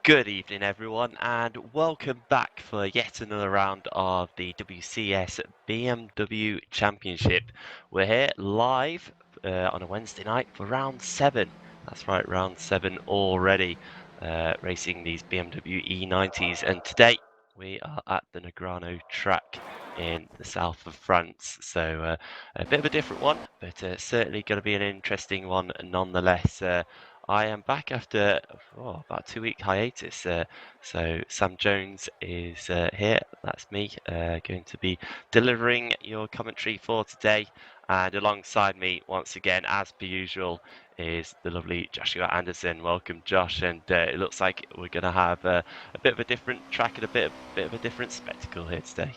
Good evening, everyone, and welcome back for yet another round of the WCS BMW Championship. We're here live on a Wednesday night for round 7. That's right, round 7 already, racing these BMW E90s. And today we are at the Nogaro track in the south of France. So a bit of a different one, but certainly going to be an interesting one nonetheless. I am back after about a 2-week hiatus. So Sam Jones is here. That's me, going to be delivering your commentary for today. And alongside me, once again, as per usual, is the lovely Joshua Anderson. Welcome, Josh. And it looks like we're going to have a bit of a different track and a bit of a different spectacle here today.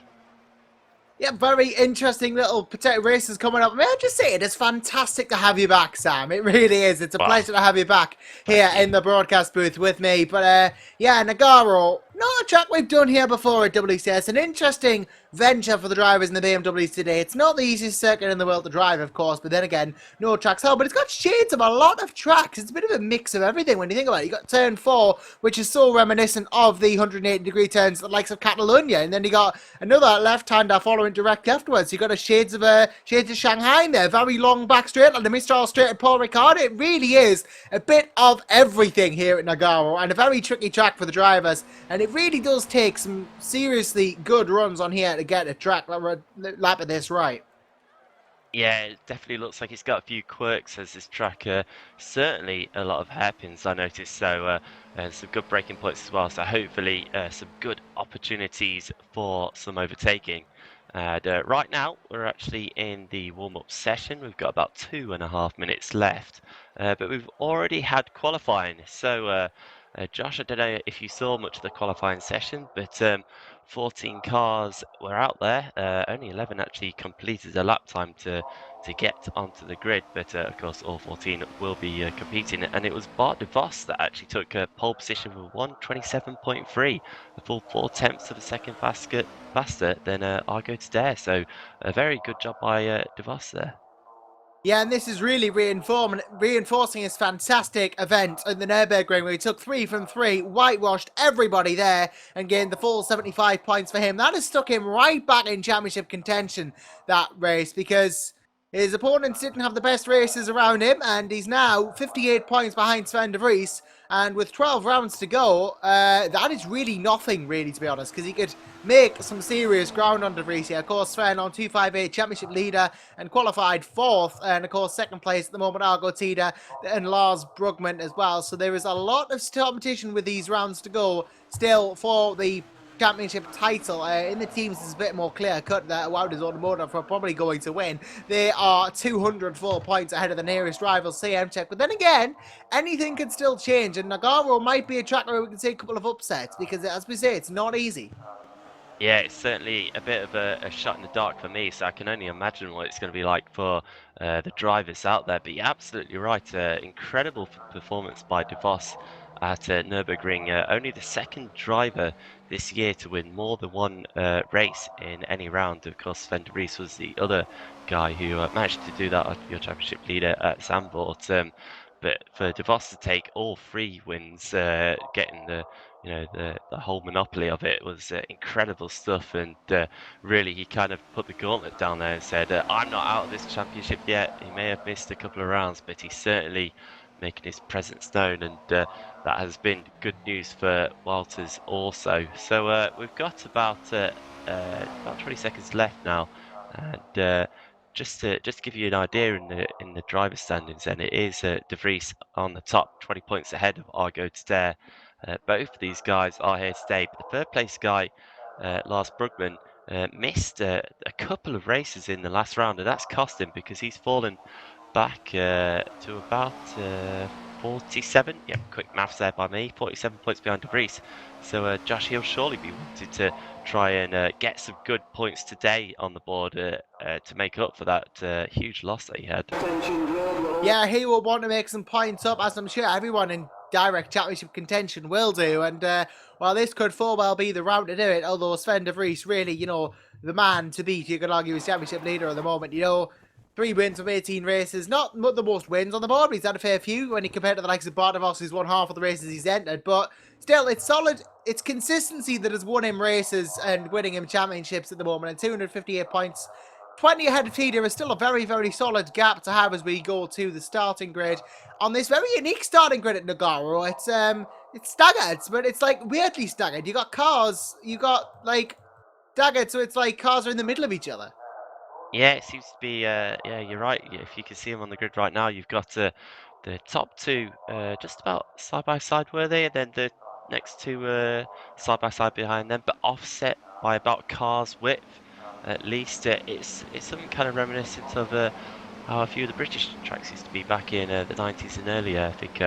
Yeah, very interesting little potato races coming up. May I just say, it is fantastic to have you back, Sam. It really is. It's a Well, pleasure to have you back here thank you. in the broadcast booth with me. But yeah, Nogaro, not a track we've done here before at WCS. An interesting venture for the drivers in the BMWs today. It's not the easiest circuit in the world to drive, of course, but then again, no tracks held. But it's got shades of a lot of tracks. It's a bit of a mix of everything when you think about it. You got turn 4, which is so reminiscent of the 180-degree turns, the likes of Catalonia, and then you got another left-hander following directly afterwards. You got a shades of Shanghai in there, very long back straight, like the Mistral straight at Paul Ricard. It really is a bit of everything here at Nogaro, and a very tricky track for the drivers. And it really does take some seriously good runs on here to get a track lap of this right. Yeah, it definitely looks like it's got a few quirks as this track. Certainly a lot of hairpins I noticed, so some good braking points as well. So hopefully some good opportunities for some overtaking. And right now we're actually in the warm-up session. We've got about 2.5 minutes left, but we've already had qualifying. So Josh, I don't know if you saw much of the qualifying session, but 14 cars were out there. Only 11 actually completed a lap time to get onto the grid, but of course all 14 will be competing. And it was Bart de Vos that actually took pole position with 1:27.3, a full 4/10 of a second faster than Argo Dare. So a very good job by de Vos there. Yeah, and this is really reinforcing his fantastic event in the Nürburgring where he took 3 from 3, whitewashed everybody there, and gained the full 75 points for him. That has stuck him right back in championship contention, that race, because his opponents didn't have the best races around him, and he's now 58 points behind Sven de Vries. And with 12 rounds to go, that is really nothing, really, to be honest, because he could make some serious ground on de Vries here. Of course, Sven on 258 championship leader and qualified 4th, and of course, 2nd place at the moment, Argo Tida and Lars Brugman as well. So there is a lot of competition with these rounds to go still for the championship title. In the teams, it's a bit more clear cut that Wouters Automotive are probably going to win. They are 204 points ahead of the nearest rival, CM Check. But then again, anything can still change, and Nogaro might be a track where we can see a couple of upsets because, as we say, it's not easy. Yeah, it's certainly a bit of a shot in the dark for me, so I can only imagine what it's going to be like for the drivers out there. But you're absolutely right. Incredible performance by De Vos at Nürburgring. Only the second driver this year to win more than one race in any round. Of course, Sven de Vries was the other guy who managed to do that, your championship leader at Zandvoort. But for De Vos to take all 3 wins, getting the whole monopoly of it was incredible stuff, and really he kind of put the gauntlet down there and said, I'm not out of this championship yet. He may have missed a couple of rounds, but he's certainly making his presence known, and that has been good news for Walters also. So we've got about 20 seconds left now, and just to give you an idea in the driver standings, then it is de Vries on the top, 20 points ahead of Argo Dare. Both of these guys are here today, but the third place guy, Lars Brugman, missed a couple of races in the last round, and that's cost him because he's fallen back to about 47. Yeah, quick maths there by me. 47 points behind de Vries. So Josh, he'll surely be wanted to try and get some good points today on the board to make up for that huge loss that he had. Yeah, he will want to make some points up, as I'm sure everyone in direct championship contention will do. And while this could full well be the round to do it, although Sven de Vries really, the man to beat, you could argue, is championship leader at the moment. 3 wins from 18 races. Not the most wins on the board, but he's had a fair few when he compared to the likes of Bartavos, who's won half of the races he's entered. But still, it's solid. It's consistency that has won him races and winning him championships at the moment. And 258 points, 20 ahead of Teeter is still a very, very solid gap to have as we go to the starting grid. On this very unique starting grid at Nogaro, it's staggered, but it's like weirdly staggered. You got cars, you got like staggered, so it's like cars are in the middle of each other. Yeah, it seems to be. Yeah, you're right. If you can see them on the grid right now, you've got the top two just about side by side, were they? And then the next two side by side behind them, but offset by about a car's width at least. It's something kind of reminiscent of how a few of the British tracks used to be back in the 90s and earlier. I think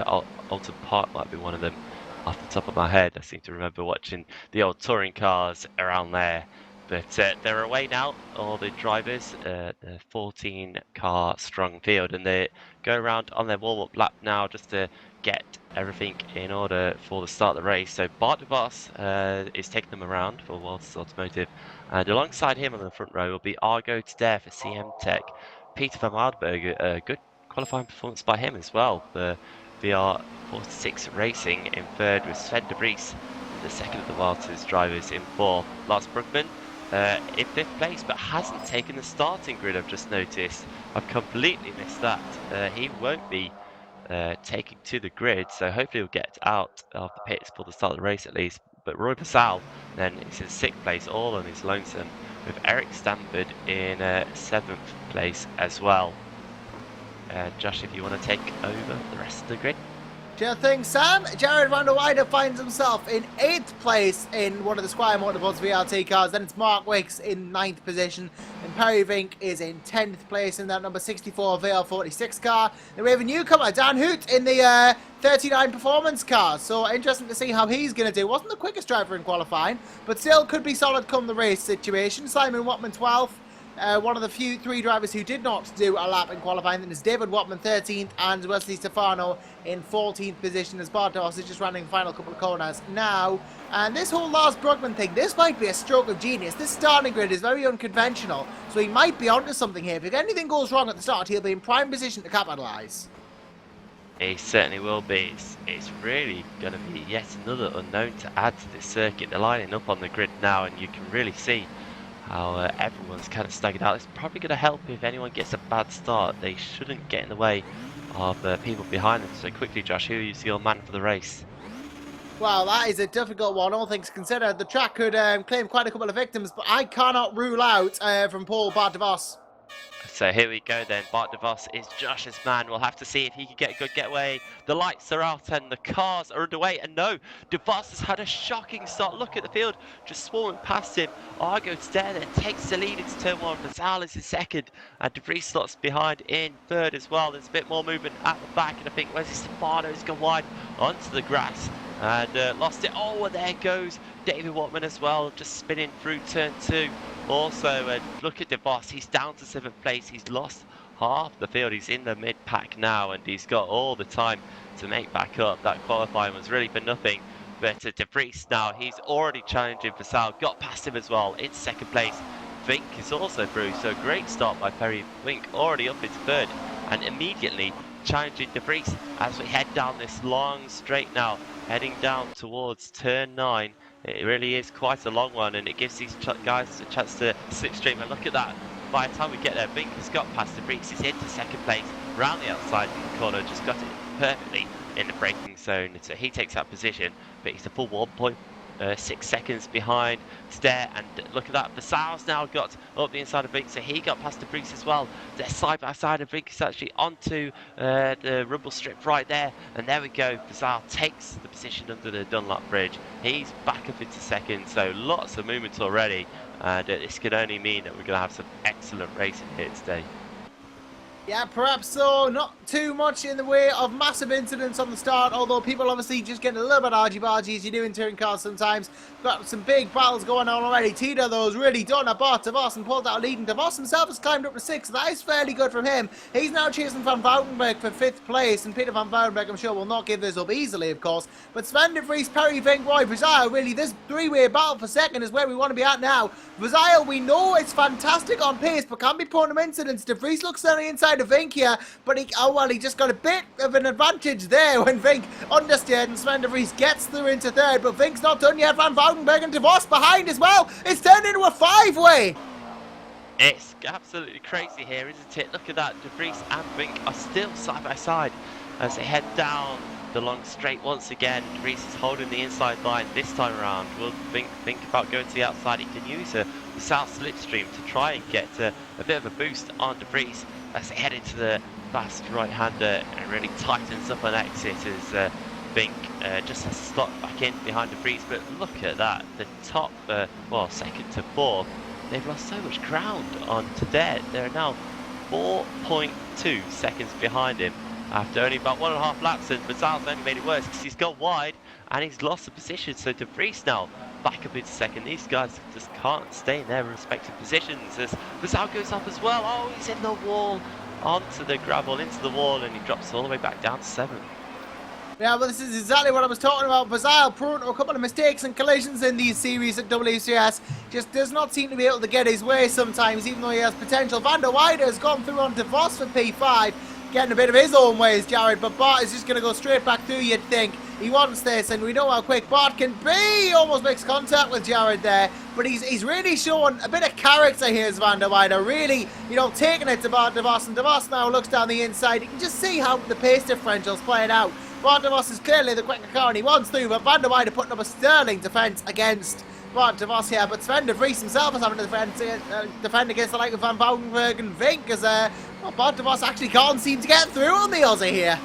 Alton Park might be one of them. Off the top of my head, I seem to remember watching the old touring cars around there. But they're away now, all the drivers, the 14-car strong field, and they go around on their warm-up lap now just to get everything in order for the start of the race. So Bart de Vos is taking them around for Walters Automotive, and alongside him on the front row will be Argo Tadare for CM Tech. Peter van Wildberg, a good qualifying performance by him as well. The VR46 Racing in third with Sven de Vries, the second of the Walters drivers in fourth. Lars Brugman in fifth place, but hasn't taken the starting grid, I've just noticed. I've completely missed that. He won't be taking to the grid, so hopefully he'll get out of the pits for the start of the race at least. But Roy Passal then is in sixth place, all on his lonesome, with Eric Stanford in seventh place as well. Josh, if you want to take over the rest of the grid. Sure thing, Sam. Jared van der Weide finds himself in 8th place in one of the Squire Motorsports VRT cars. Then it's Mark Wicks in 9th position. And Perry Vink is in 10th place in that number 64 VR46 car. Then we have a newcomer, Dan Hoot, in the 39 Performance car. So interesting to see how he's going to do. Wasn't the quickest driver in qualifying, but still could be solid come the race situation. Simon Watman 12th. One of the few 3 drivers who did not do a lap in qualifying, then is David Watman 13th and Wesley Stefano in 14th position as Bartos is just running the final couple of corners now. And this whole Lars Brugman thing, this might be a stroke of genius. This starting grid is very unconventional, so he might be onto something here. If anything goes wrong at the start, he'll be in prime position to capitalise. He certainly will be. It's really going to be yet another unknown to add to this circuit. They're lining up on the grid now, and you can really see how everyone's kind of staggered out. It's probably going to help if anyone gets a bad start. They shouldn't get in the way of people behind them. So quickly, Josh, who is your man for the race? Well, that is a difficult one, all things considered. The track could claim quite a couple of victims, but I cannot rule out from Paul Bart de Vos. So here we go then. Bart de Vos is Josh's man. We'll have to see if he can get a good getaway. The lights are out and the cars are underway. And no, de Vos has had a shocking start. Look at the field, just swarming past him. Argo Tadare then takes the lead into turn 1. Bazal is in second. And De Vries slots behind in third as well. There's a bit more movement at the back. And I think Wesley Stefano's gone wide onto the grass and lost it. Oh, and there goes David Watman as well, just spinning through turn 2. Also, look at De Vos, he's down to 7th place. He's lost half the field. He's in the mid-pack now, and he's got all the time to make back up. That qualifying was really for nothing. But De Vries now, he's already challenging for Sal. Got past him as well in 2nd place. Vink is also through, so great start by Perry Vink, already up into 3rd. And immediately challenging De Vries as we head down this long straight now, heading down towards turn 9. It really is quite a long one, and it gives these guys a chance to slipstream. And look at that, by the time we get there, Vink has got past De Vries. He's into 2nd place, round the outside corner, just got it perfectly in the braking zone. So he takes that position, but he's a full 1.6 seconds behind Tadare. And look at that, Vasal's now got up the inside of Vink, so he got past De Vries as well. They're side by side, and Vink is actually onto the rumble strip right there. And there we go, Vasal takes the position under the Dunlop Bridge. He's back up into 2nd, so lots of movement already. And this could only mean that we're going to have some excellent racing here today. Yeah, perhaps so. Not too much in the way of massive incidents on the start, although people obviously just getting a little bit argy-bargy as you do in touring cars sometimes. Got some big battles going on already. Tito, though, has really done a bot. DeVos and pulled out a lead, and DeVos himself has climbed up to 6th. That is fairly good from him. He's now chasing Van Woudenberg for 5th place, and Peter Van Woudenberg, I'm sure, will not give this up easily, of course. But Sven de Vries, Perry, Vink, Roy, Brazil, really, this three-way battle for 2nd is where we want to be at now. Brazil, we know it's fantastic on pace, but can be prone to incidents. De Vries looks on the inside of Vink here, but he just got a bit of an advantage there when Vink understeered and Sven de Vries gets through into 3rd, but Vink's not done yet. Van Woudenberg and DeVos behind as well. It's turned into a 5-way. It's absolutely crazy here, isn't it? Look at that. De Vries and Vink are still side by side as they head down the long straight once again. De Vries is holding the inside line this time around. Will Vink think about going to the outside? He can use the south slipstream to try and get a bit of a boost on De Vries as they head into the fast right-hander and really tightens up on exit as Vink just has to slot back in behind De Vries. But look at that, the top, well, 2nd to 4th, they've lost so much ground on today. They're now 4.2 seconds behind him after only about 1.5 laps, and Bazal's only made it worse because he's gone wide and he's lost the position. So De Vries now back up into 2nd. These guys just can't stay in their respective positions as Bazal goes up as well. Oh, he's in the wall, onto the gravel, into the wall, and he drops all the way back down to 7th. Yeah, well, this is exactly what I was talking about. Bazal, prone to a couple of mistakes and collisions in these series at WCS. Just does not seem to be able to get his way sometimes, even though he has potential. Van der Weide has gone through on DeVos for P5, getting a bit of his own ways, Jared. But Bart is just going to go straight back through, you'd think. He wants this, and we know how quick Bart can be. He almost makes contact with Jared there. But he's really showing a bit of character here as Van der Weide. Really, taking it to Bart DeVos. And DeVos now looks down the inside. You can just see how the pace differential's playing out. Bart DeVos is clearly the quicker car and he wants through, but Van der Weide putting up a sterling defence against Bart DeVos here. But Sven de Vries himself is having to defend against the like of Van Woudenberg and Vink as Bart DeVos actually can't seem to get through on the Aussie here.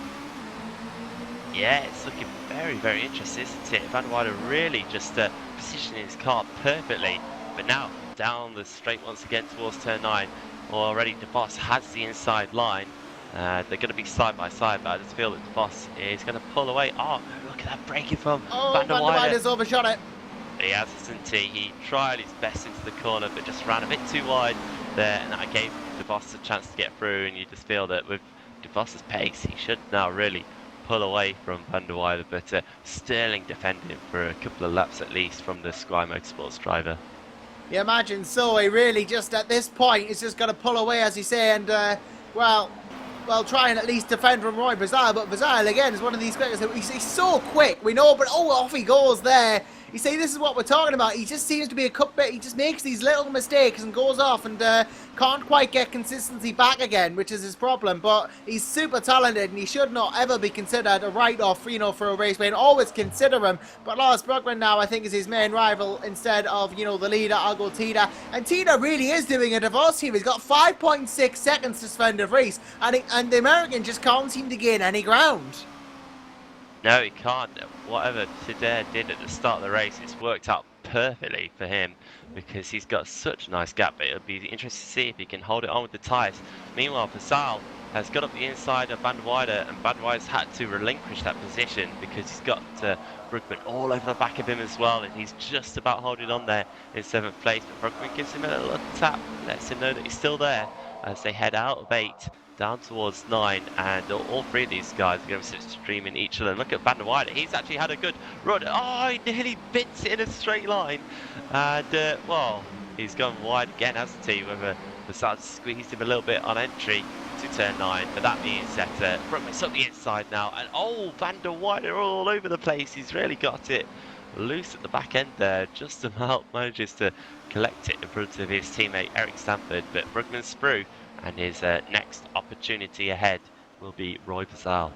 Yeah, it's looking very, very interesting, isn't it? Van der Weide really just positioning his car perfectly. But now down the straight once again towards turn 9. Already DeVos has the inside line. They're going to be side by side, but I just feel that DeVos is going to pull away. Oh, look at that braking from Van der Weide. Van der Weide has overshot it. He has, isn't he? He tried his best into the corner, but just ran a bit too wide there, and that gave DeVos a chance to get through. And you just feel that with DeVos's pace, he should now really pull away from Van der Weide, but Sterling defending for a couple of laps at least from the Sky Motorsports driver. You imagine so. He really just at this point is just going to pull away, as you say, and well, try and at least defend from Roy Brazil, but Brazil again is one of these quickers. He's so quick, we know, but off he goes there. You see, this is what we're talking about. He just seems to be a cup bit. He just makes these little mistakes and goes off and can't quite get consistency back again, which is his problem. But he's super talented and he should not ever be considered a write-off, for a race win. Always consider him. But Lars Brugman now, I think, is his main rival instead of, the leader, Algo Tita. And Tita really is doing a divorce here. He's got 5.6 seconds to Sven de Vries. And the American just can't seem to gain any ground. No, he can't. Whatever Tadej did at the start of the race, it's worked out perfectly for him because he's got such a nice gap. But it'll be interesting to see if he can hold it on with the tyres. Meanwhile, Pascal has got up the inside of Van der Weide, and Van der Weide's had to relinquish that position because he's got Brugman all over the back of him as well, and he's just about holding on there in 7th place. But Brugman gives him a little tap, lets him know that he's still there as they head out of 8. Down towards 9, and all 3 of these guys are going to sit streaming each other. Look at Van der Weide, he's actually had a good run. Oh, he nearly bits it in a straight line, and well, he's gone wide again, hasn't he? Whether Basad squeezed him a little bit on entry to turn 9, but that means that Brugman's up the inside now, and Van der Weide all over the place. He's really got it loose at the back end there. Just about manages to collect it in front of his teammate Eric Stanford, but Brugman's through. And his next opportunity ahead will be Roy Bazal.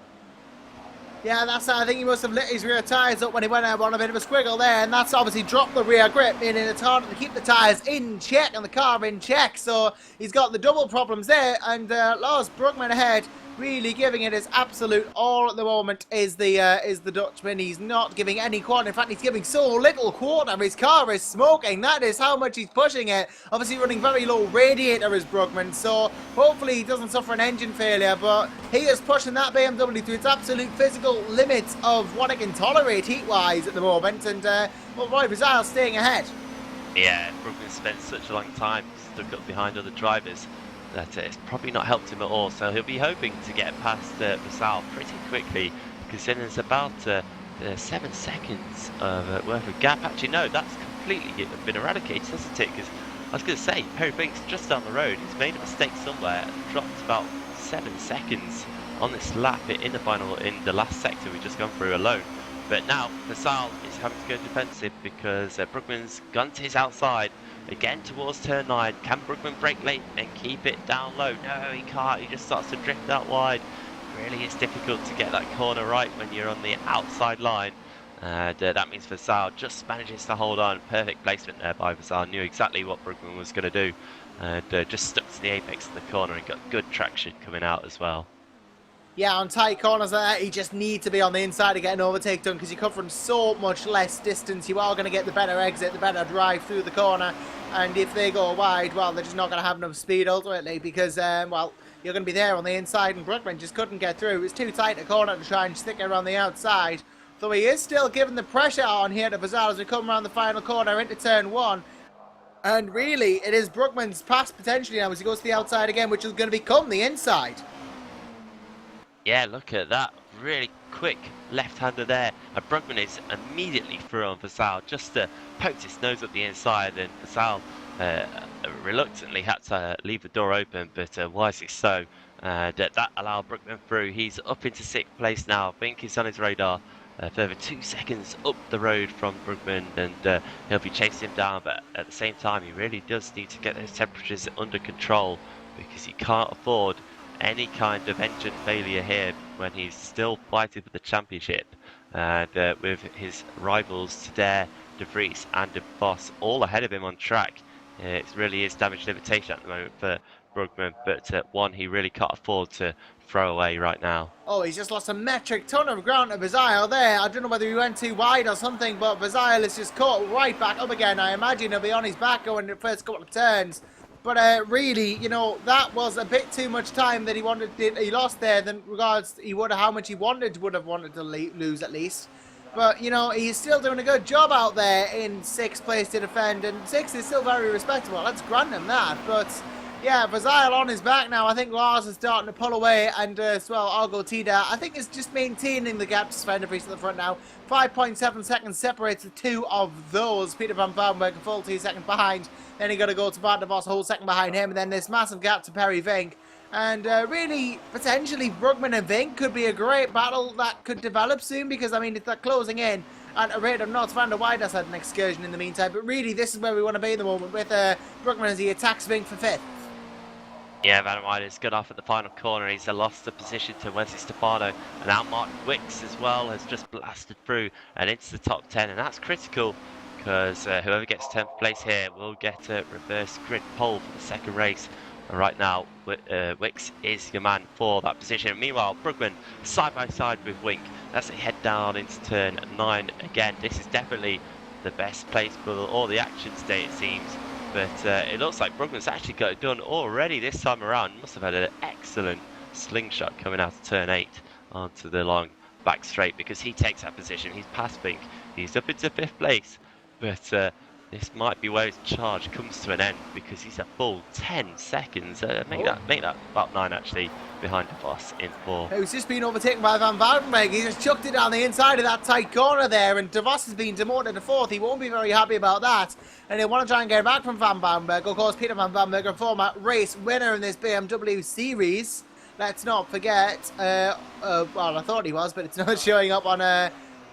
Yeah, I think he must have lit his rear tyres up when he went out on a bit of a squiggle there, and that's obviously dropped the rear grip, meaning it's harder to keep the tyres in check and the car in check. So he's got the double problems there, and Lars Brugman ahead really giving it his absolute all at the moment is the Dutchman. He's not giving any quarter. In fact, he's giving so little quarter. His car is smoking. That is how much he's pushing it. Obviously running very low radiator is Brugman, so hopefully he doesn't suffer an engine failure, but he is pushing that BMW to its absolute physical limits of what it can tolerate heat-wise at the moment, and well, Roy Brazil staying ahead. Yeah, Brugman spent such a long time stuck up behind other drivers that it's probably not helped him at all. So he'll be hoping to get past Vassal pretty quickly, considering it's about 7 seconds of worth of gap. Actually, no, that's completely been eradicated, hasn't it? Because I was going to say, Perry Binks just down the road. He's made a mistake somewhere, dropped about 7 seconds on this lap in the last sector we've just gone through alone. But now Vassal is having to go defensive because Brugman's gone to his outside again towards turn 9. Can Brugman brake late and keep it down low? No, he can't. He just starts to drift out wide. Really, it's difficult to get that corner right when you're on the outside line. And that means Vassal just manages to hold on. Perfect placement there by Vassal. Knew exactly what Brugman was going to do. And just stuck to the apex of the corner and got good traction coming out as well. Yeah, on tight corners like that, you just need to be on the inside to get an overtake done because you're covering so much less distance. You are going to get the better exit, the better drive through the corner. And if they go wide, well, they're just not going to have enough speed ultimately because, well, you're going to be there on the inside and Brugman just couldn't get through. It's too tight a corner to try and stick it around the outside. Though he is still giving the pressure on here to Vassal as we come around the final corner into turn 1. And really, it is Brugman's pass potentially now as he goes to the outside again, which is going to become the inside. Yeah, look at that. Really quick left-hander there. And Brugman is immediately through on Vassal, just poked his nose up the inside, and Vassal reluctantly had to leave the door open, but wisely so. That allowed Brugman through. He's up into 6th place now. Bink is on his radar. Further 2 seconds up the road from Brugman, and he'll be chasing him down, but at the same time he really does need to get those temperatures under control because he can't afford any kind of engine failure here when he's still fighting for the championship, and with his rivals Tadare, De Vries and De Vos all ahead of him on track. It really is damage limitation at the moment for Brugman, but one he really can't afford to throw away right now. Oh, he's just lost a metric ton of ground to Vassal there. I don't know whether he went too wide or something, but Vassal is just caught right back up again. I imagine he'll be on his back going the first couple of turns. But really, you know, that was a bit too much time that he lost there than regards how much he would have wanted to lose at least. But, you know, he's still doing a good job out there in 6th place to defend, and 6th is still very respectable. Let's grant him that. But yeah, Vassal on his back now. I think Lars is starting to pull away, and as well, Argo Tida, I think is just maintaining the gap to Sven De Vries at the front now. 5.7 seconds separates the two of those. Peter van Bouwenberg a full 2 seconds behind. Then he got to go to Bart de Vos, a whole second behind him, and then this massive gap to Perry Vink. And really, potentially, Brugman and Vink could be a great battle that could develop soon, because, I mean, if they're closing in at a rate of knots. Van der Weide has had an excursion in the meantime, but really, this is where we want to be at the moment, with Brugman as he attacks Vink for 5th. Yeah, Van der Weide has got off at the final corner. He's lost the position to Wesley Stefano, and now Mark Wicks as well has just blasted through and into the top 10, and that's critical because whoever gets 10th place here will get a reverse grid pole for the second race. And right now, Wicks is your man for that position. Meanwhile, Brugman side by side with Wink. That's a head down into turn 9 again. This is definitely the best place for all the action today, it seems. But it looks like Brugman's actually got it done already this time around. Must have had an excellent slingshot coming out of turn 8 onto the long back straight, because he takes that position. He's past Vink. He's up into 5th place. But this might be where his charge comes to an end, because he's a full 10 seconds. Make that about 9 actually behind De Vos in 4. He's just been overtaken by Van Bouwenberg. He just chucked it down the inside of that tight corner there, and De Vos has been demoted to 4th. He won't be very happy about that, and he'll want to try and get back from Van Bouwenberg. Of course, Peter Van Bouwenberg, a former race winner in this BMW series. Let's not forget. Well, I thought he was, but it's not showing up on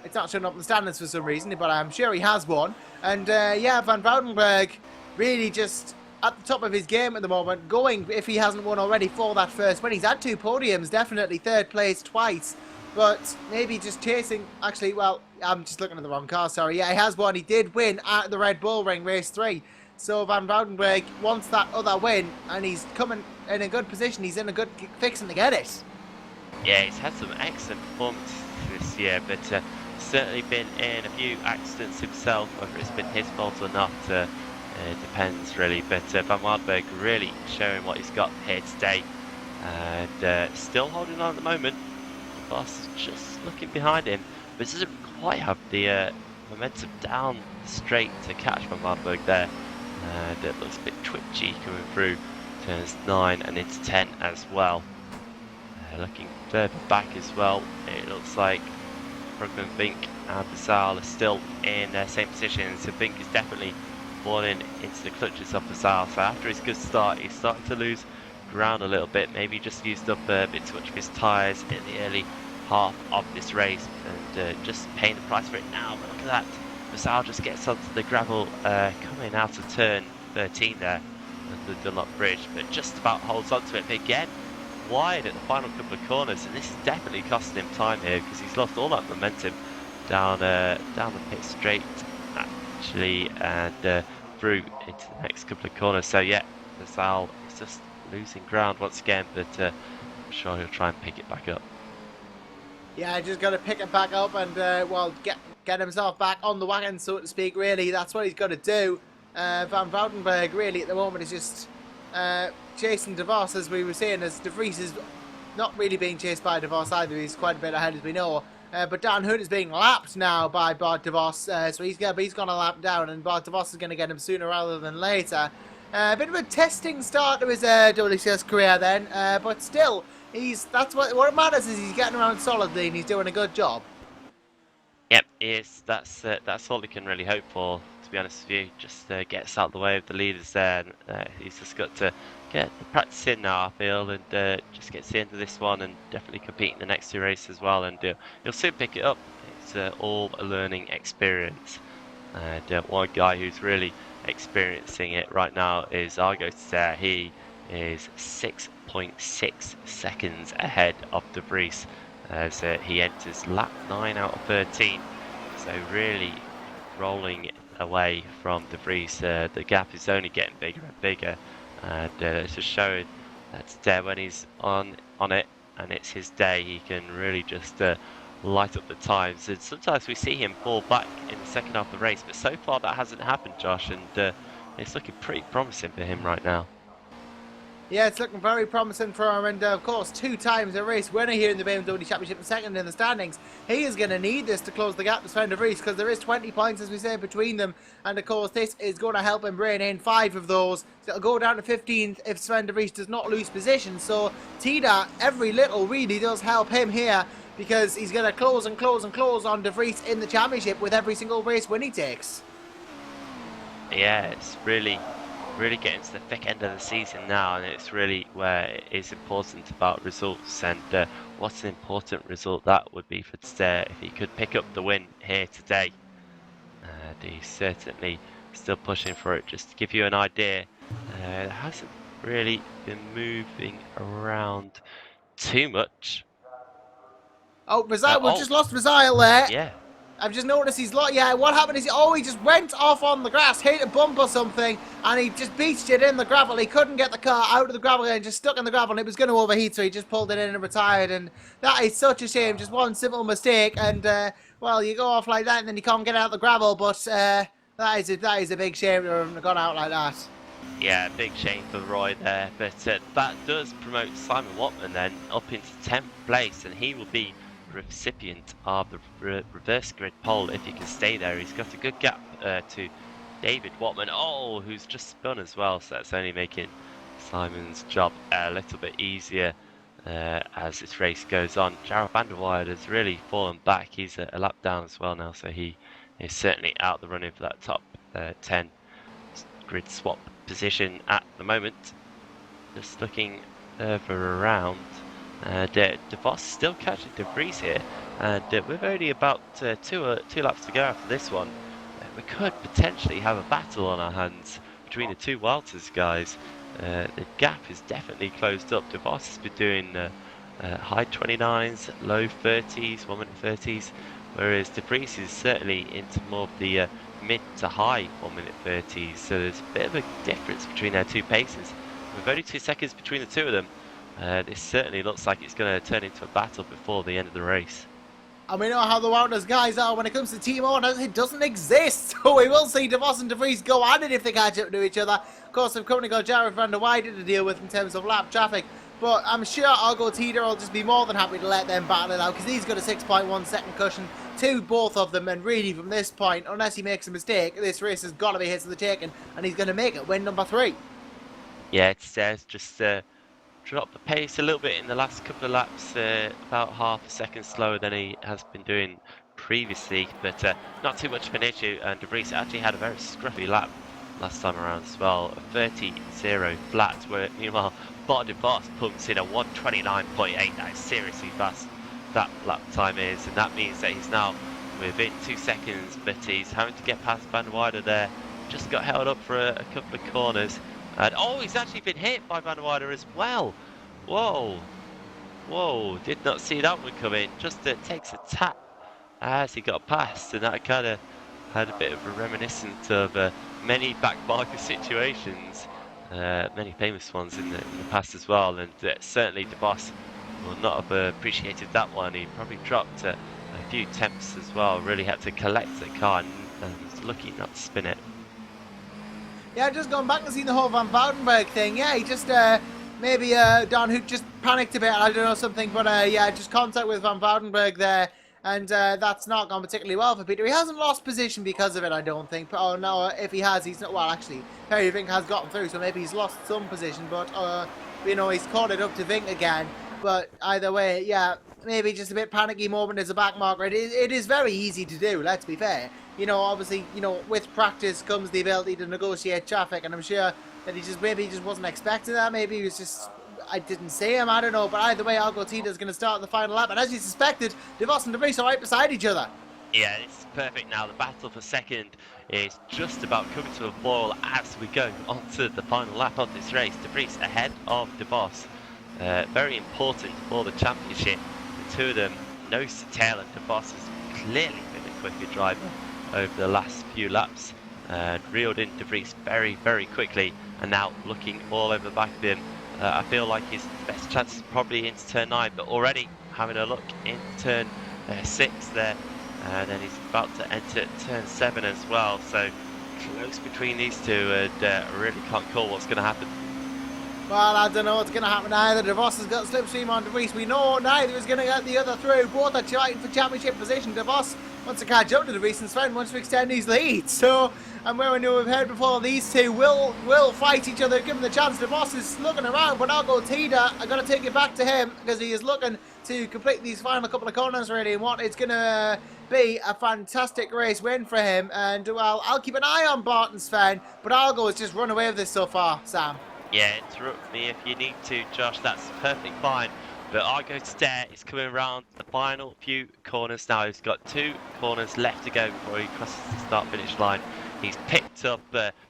it's not showing up in the standings for some reason, but I'm sure he has won. And yeah, Van Bouwenberg really just at the top of his game at the moment, going, if he hasn't won already, for that first win. He's had 2 podiums, definitely 3rd place twice, but maybe just chasing, actually, well, I'm just looking at the wrong car, sorry. Yeah, he has won. He did win at the Red Bull Ring race 3. So Van Bouwenberg wants that other win, and he's coming in a good position. He's in a good fixing to get it. Yeah, he's had some excellent performances this year, but certainly been in a few accidents himself. Whether it's been his fault or not depends really. But Van Wardberg really showing what he's got here today, and still holding on at the moment. The boss is just looking behind him, but doesn't quite have the momentum down straight to catch Van Wardberg there. And it looks a bit twitchy coming through turns 9 and into 10 as well. Looking further back as well, it looks like Brugman, Vink and Basal are still in their same position, so Vink is definitely falling into the clutches of Basal. So after his good start, he's starting to lose ground a little bit, maybe just used up a bit too much of his tyres in the early half of this race, and just paying the price for it now. But look at that, Basal just gets onto the gravel coming out of turn 13 there, the Dunlop Bridge, but just about holds onto it. But again, wide at the final couple of corners, and this is definitely costing him time here because he's lost all that momentum down the pit straight actually, and through into the next couple of corners. So yeah, Basal is just losing ground once again, but I'm sure he'll try and pick it back up. Yeah, just got to pick it back up and well, get himself back on the wagon, so to speak. Really, that's what he's got to do. Van Woudenberg really at the moment is just chasing De Vos, as we were saying, as De Vries is not really being chased by De Vos either. He's quite a bit ahead, as we know. But Dan Hood is being lapped now by Bart De Vos, so he's gone a lap down, and Bart De Vos is going to get him sooner rather than later. A bit of a testing start to his WCS career then, but still, that's what matters is he's getting around solidly and he's doing a good job. Yep, that's all he can really hope for, to be honest with you. Just gets out of the way of the leaders there, and he's just got to get the practice in now, I feel, and just gets the end of this one and definitely compete in the next 2 races as well, and he'll soon pick it up. It's all a learning experience, and one guy who's really experiencing it right now is Argos there. He is 6.6 seconds ahead of De Vries as he enters lap 9 out of 13, so really rolling away from De Vries. The gap is only getting bigger and bigger, and it's just showing that today when he's on it and it's his day, he can really just light up the times. And sometimes we see him fall back in the second half of the race, but so far that hasn't happened, Josh, and it's looking pretty promising for him right now. Yeah, it's looking very promising for him, and of course, 2 times a race winner here in the BMW Championship and second in the standings. He is going to need this to close the gap to Sven De Vries, because there is 20 points, as we say, between them, and of course, this is going to help him bring in 5 of those. So it'll go down to 15 if Sven De Vries does not lose position. So Tida, every little really does help him here, because he's going to close and close and close on De Vries in the championship with every single race win he takes. Yeah, it's really getting to the thick end of the season now, and it's really where it is important about results, and what an important result that would be for today if he could pick up the win here today. And he's certainly still pushing for it. Just to give you an idea, it hasn't really been moving around too much. Oh, Razile, we've just lost Razile there. Yeah. I've just noticed he's lost. Yeah, what happened is he just went off on the grass, hit a bump or something, and he just beached it in the gravel. He couldn't get the car out of the gravel and just stuck in the gravel, and it was going to overheat, so he just pulled it in and retired. And that is such a shame. Just one simple mistake, and well, you go off like that, and then you can't get out of the gravel. But that is a big shame to have gone out like that. Yeah, big shame for Roy there, but that does promote Simon Watman then up into 10th place, and he will be recipient of the reverse grid pole if he can stay there. He's got a good gap to David Watman, who's just spun as well, so that's only making Simon's job a little bit easier as this race goes on. Jarrell van der Weide has really fallen back. He's a lap down as well now, so he is certainly out the running for that top 10 grid swap position at the moment. Just looking further around, De Vos still catching De Vries here, and with only about two laps to go after this one, we could potentially have a battle on our hands between the two Walters guys. The gap is definitely closed up. De Vos has been doing high 29s, low 30s, 1 minute 30s, whereas De Vries is certainly into more of the mid to high 1 minute 30s, so there's a bit of a difference between their two paces. With only 2 seconds between the two of them, This certainly looks like it's going to turn into a battle before the end of the race. And we know how the Wouters guys are when it comes to team orders. It doesn't exist. So we will see DeVos and De Vries go at it if they catch up to each other. Of course, we've currently got Jared van der Weijden to deal with in terms of lap traffic. But I'm sure Argo Teeter will just be more than happy to let them battle it out because he's got a 6.1 second cushion to both of them. And really, from this point, unless he makes a mistake, this race has got to be his to the taking. And he's going to make it win number 3. Yeah, it's just dropped the pace a little bit in the last couple of laps, about half a second slower than he has been doing previously, but not too much of an issue. And De Vries actually had a very scruffy lap last time around as well, a 30.0 flat, where meanwhile Bart de Vos pumps in a 129.8. That is seriously fast, that lap time is, and that means that he's now within 2 seconds, but he's having to get past Van der Weijden there. Just got held up for a couple of corners. And oh, he's actually been hit by Van der Weijden as well. Whoa. Whoa, did not see that one coming. Just takes a tap as he got past, and that kind of had a bit of a reminiscence of many back marker situations, many famous ones in the past as well. And certainly De Vos will not have appreciated that one. He probably dropped a few temps as well. Really had to collect the car and was lucky not to spin it. Yeah, just going back and seeing the whole Van Woudenberg thing. Yeah, he just maybe Don who just panicked a bit. I don't know something, but yeah, just contact with Van Woudenberg there, and that's not gone particularly well for Peter. He hasn't lost position because of it, I don't think. Oh no, if he has, he's not. Well, actually, Perry Vink has gotten through, so maybe he's lost some position, but you know, he's caught it up to Vink again. But either way, yeah, maybe just a bit panicky moment as a back marker. It is very easy to do. Let's be fair. You know, obviously, you know, with practice comes the ability to negotiate traffic, and I'm sure that he just wasn't expecting that. Maybe he was just, I didn't see him, I don't know. But either way, Argo Tita is going to start the final lap, and as you suspected, De Vos and De Vries are right beside each other. Yeah, it's perfect now. The battle for second is just about coming to a boil as we go onto the final lap of this race. De Vries ahead of De Vos. Very important for the championship. The two of them nose to tail, and De Vos has clearly been a quicker driver over the last few laps, and reeled in De Vries very, very quickly, and now looking all over the back of him. I feel like his best chance is probably into turn 9, but already having a look in turn 6 there, and then he's about to enter turn 7 as well, so close between these two, and really can't call what's going to happen. Well, I don't know what's going to happen either. De Vos has got slipstream on De Vries. We know neither is going to get the other through. Both are fighting for championship position. De Vos wants to catch up to De Vries, and Sven wants to extend his lead. So, and where we know we've heard before, these two will fight each other, given the chance. De Vos is looking around, but Argo Tita, I'm going to take it back to him because he is looking to complete these final couple of corners really, and what it's going to be a fantastic race win for him. And well, I'll keep an eye on Barton Sven, but Argo has just run away with this so far, Sam. Yeah, interrupt me if you need to, Josh. That's perfectly fine. But Argo Stare is coming around the final few corners now. He's got 2 corners left to go before he crosses the start-finish line. He's picked up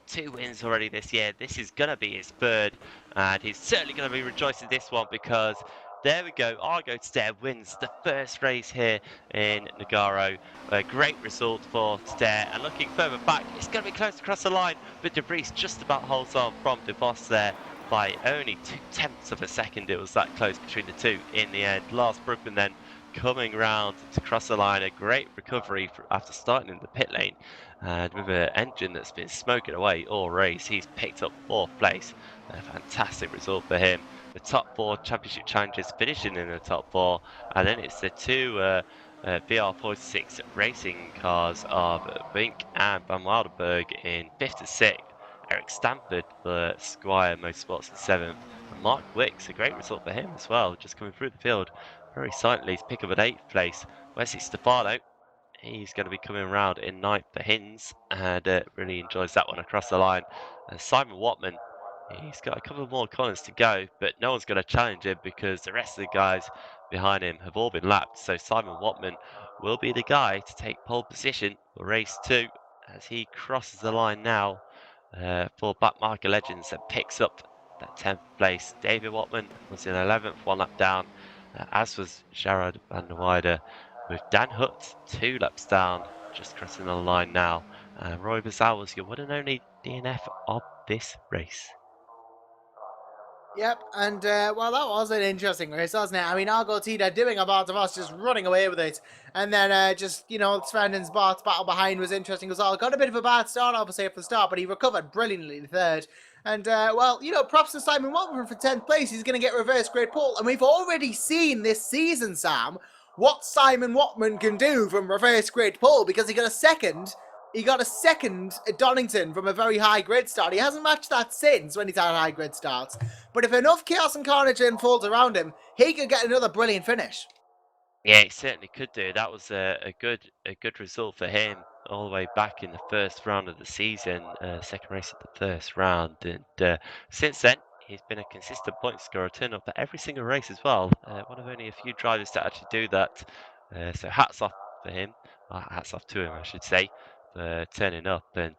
2 wins already this year. This is going to be his 3rd, and he's certainly going to be rejoicing this one because there we go. Argo Stare wins the first race here in Nogaro. A great result for Stare. And looking further back, it's going to be close across the line, but De Vries just about holds on from De Vos there by only 0.2 of a second. It was that close between the two in the end. Lars Brugman then coming round to cross the line. A great recovery after starting in the pit lane. And with an engine that's been smoking away all race, he's picked up 4th place. A fantastic result for him. The top 4 championship challengers finishing in the top 4, and then it's the 2 VR46 racing cars of Vink and Van Wildenberg in 5th and 6th. Eric Stanford for Squire Motorsports in 7th. And Mark Wicks, a great result for him as well, just coming through the field very silently. He's pick up at 8th place. Wesley Stefano, he's going to be coming around in 9th for Hinds, and really enjoys that one across the line. And Simon Watman, he's got a couple more corners to go, but no one's going to challenge him because the rest of the guys behind him have all been lapped. So Simon Watman will be the guy to take pole position for race 2 as he crosses the line now for Back Marker Legends and picks up that 10th place. David Watman was in 11th, 1 lap down, as was Jared van der Weijden, with Dan Hutt 2 laps down, just crossing the line now. Roy Bazal was your one and only DNF of this race. Yep, and well, that was an interesting race, wasn't it? I mean, Argentina doing a part of us, just running away with it, and then just Sven and Bart's battle behind was interesting as well. Got a bit of a bad start, obviously, at the start, but he recovered brilliantly in third. And well, props to Simon Watman for 10th place. He's going to get reverse grade pole, and we've already seen this season, Sam, what Simon Watman can do from reverse grade pole because he got a second. He got a second at Donington from a very high grid start. He hasn't matched that since when he's had high grid starts. But if enough chaos and carnage unfolds around him, he could get another brilliant finish. Yeah, he certainly could do. That was a good result for him all the way back in the first round of the season, second race of the first round, and since then he's been a consistent point scorer, turning up at every single race as well. One of only a few drivers to actually do that. So hats off for him, hats off to him, I should say, for turning up. And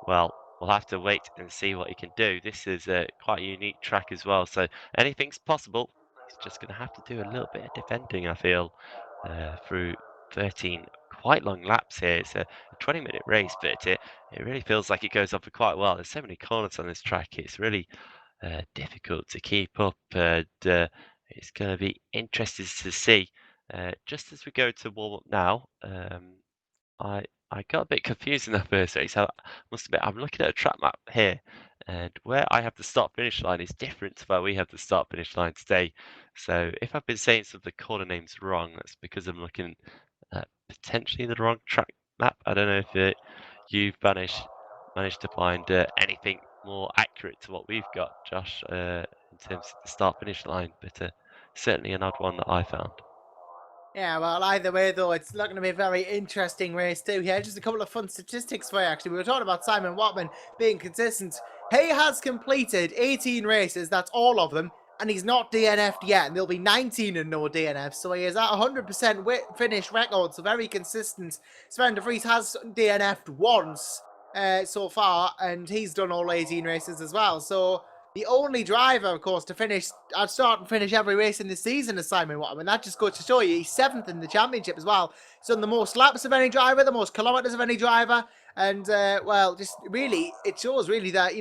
well, we'll have to wait and see what he can do. This is quite a unique track as well, so anything's possible. He's just going to have to do a little bit of defending, I feel, through 13 quite long laps here. It's a 20-minute race, but it really feels like it goes on for quite a while. There's so many corners on this track. It's really difficult to keep up, and it's going to be interesting to see. Just as we go to warm up now, I I got a bit confused in that first race. I must admit, I'm looking at a track map here, and where I have the start finish line is different to where we have the start finish line today. So if I've been saying some of the corner names wrong, that's because I'm looking at potentially the wrong track map. I don't know if you've managed to find anything more accurate to what we've got, Josh, in terms of the start finish line, but certainly an odd one that I found. Yeah, well, either way, though, it's looking to be a very interesting race, too. Here, just a couple of fun statistics for you, actually. We were talking about Simon Watman being consistent. He has completed 18 races, that's all of them, and he's not DNF'd yet, and there'll be 19 and no DNFs, so he is at 100% finish record, so very consistent. Sven de Vries has DNF'd once so far, and he's done all 18 races as well, so the only driver, of course, to finish, I'd start and finish every race in the season is Simon Watman. And that just goes to show you he's 7th in the championship as well. He's done the most laps of any driver, the most kilometres of any driver. And, well, just really, it shows really that,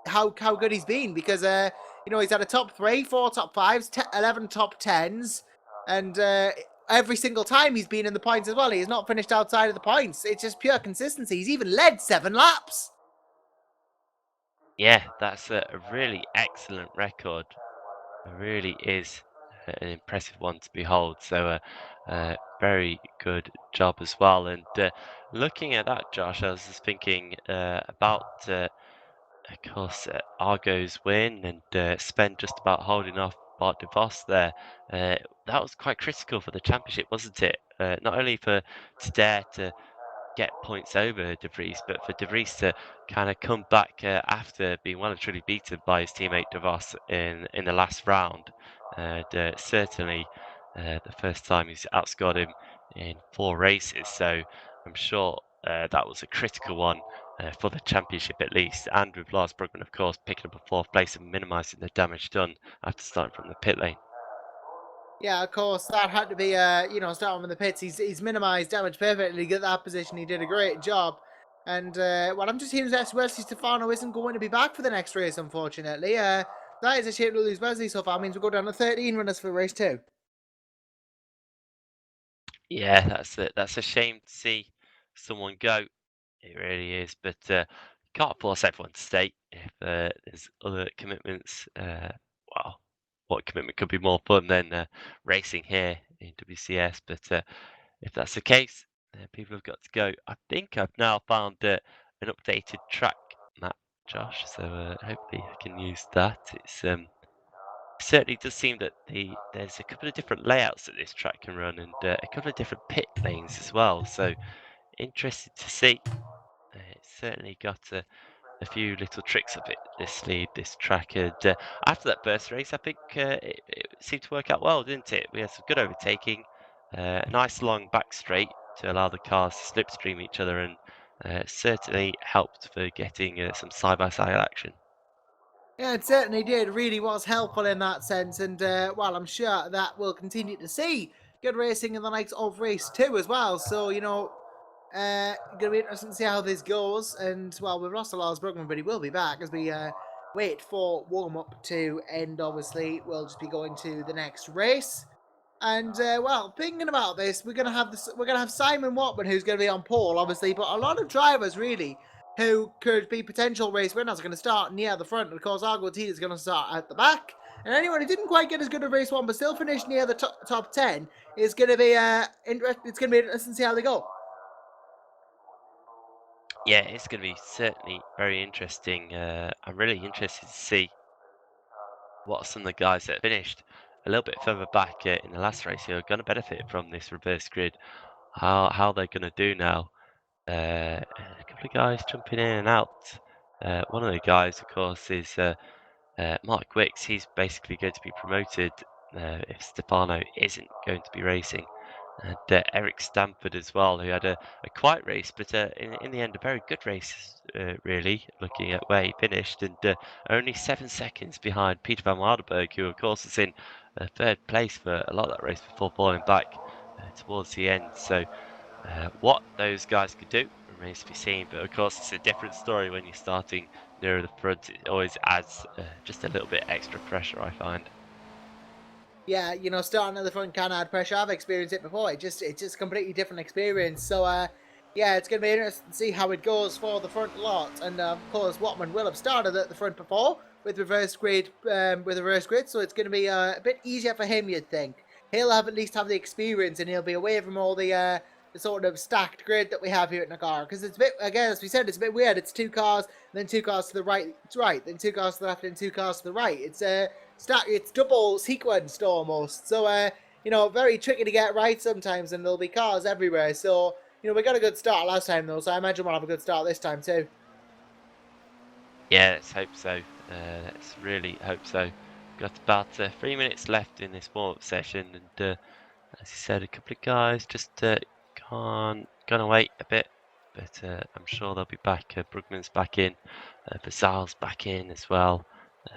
how good he's been because, he's had a top 3, 4 top 5s, 11 top 10s. And every single time he's been in the points as well. He has not finished outside of the points. It's just pure consistency. He's even led 7 laps. Yeah, that's a really excellent record. It really is an impressive one to behold. So, very good job as well. And looking at that, Josh, I was just thinking about, of course, Argo's win and Sven just about holding off Bart de Vos there. That was quite critical for the championship, wasn't it? Not only for to dare to get points over De Vries, but for De Vries to kind of come back after being well and truly beaten by his teammate De Vos in the last round. And certainly the first time he's outscored him in 4 races. So I'm sure that was a critical one for the championship at least. And with Lars Brugman, of course, picking up a 4th place and minimising the damage done after starting from the pit lane. Yeah, of course, that had to be, starting from the pits. He's minimised damage perfectly to get that position. He did a great job. And, well, I'm just hearing that Wesley Stefano isn't going to be back for the next race, unfortunately. That is a shame to lose Wesley so far. It means we'll go down to 13 runners for race 2. Yeah, that's a shame to see someone go. It really is, but can't force everyone to stay if there's other commitments. Well, what commitment could be more fun than racing here in WCS? But if that's the case, then people have got to go. I think I've now found an updated track map, Josh. So hopefully I can use that. It's certainly does seem that there's a couple of different layouts that this track can run, and a couple of different pit lanes as well. So interested to see. It's certainly got a few little tricks up it this track. And after that first race, I think it seemed to work out well, didn't it? We had some good overtaking, a nice long back straight to allow the cars to slipstream each other, and certainly helped for getting some side-by-side action. Yeah, it certainly did. Really was helpful in that sense. And, well, I'm sure that we'll continue to see good racing in the likes of race 2 as well. So, going to be interesting to see how this goes. And, well, we've lost a Lars Brugman, but he will be back as we wait for warm up to end. Obviously, we'll just be going to the next race. And well, thinking about this, we're gonna have Simon Watman, who's gonna be on pole, obviously, but a lot of drivers really who could be potential race winners are going to start near the front. And of course, Arguello is going to start at the back. And anyone who didn't quite get as good at race one but still finished near the top 10 is going to be It's going to be interesting to see how they go. Yeah, it's going to be certainly very interesting. I'm really interested to see what some of the guys that finished a little bit further back in the last race who are going to benefit from this reverse grid. How they're going to do now. A couple of guys jumping in and out. One of the guys, of course, is Mark Wicks. He's basically going to be promoted if Stefano isn't going to be racing. And Eric Stamford as well, who had a quiet race, but in the end, a very good race, really, looking at where he finished, and only 7 seconds behind Peter van Waardenburg, who, of course, is in third place for a lot of that race before falling back towards the end. So what those guys could do remains to be seen, but of course, it's a different story when you're starting nearer the front. It always adds just a little bit extra pressure, I find. Yeah, starting at the front can add pressure. I've experienced it before. It's just a completely different experience. So, yeah, it's going to be interesting to see how it goes for the front lot. And of course, Watman will have started at the front before with reverse grid. So it's going to be a bit easier for him, you'd think. He'll at least have the experience, and he'll be away from all the sort of stacked grid that we have here at Nogaro. Because it's a bit, again, as we said, it's a bit weird. It's 2 cars, then 2 cars to the right, then 2 cars to the left, and 2 cars to the right. It's double sequenced almost. So, very tricky to get right sometimes, and there'll be cars everywhere. So, we got a good start last time, though, so I imagine we'll have a good start this time, too. Yeah, let's hope so. Let's really hope so. Got about 3 minutes left in this warm-up session, and as you said, a couple of guys just gonna wait a bit, but I'm sure they'll be back. Brugman's back in, Basal's back in as well.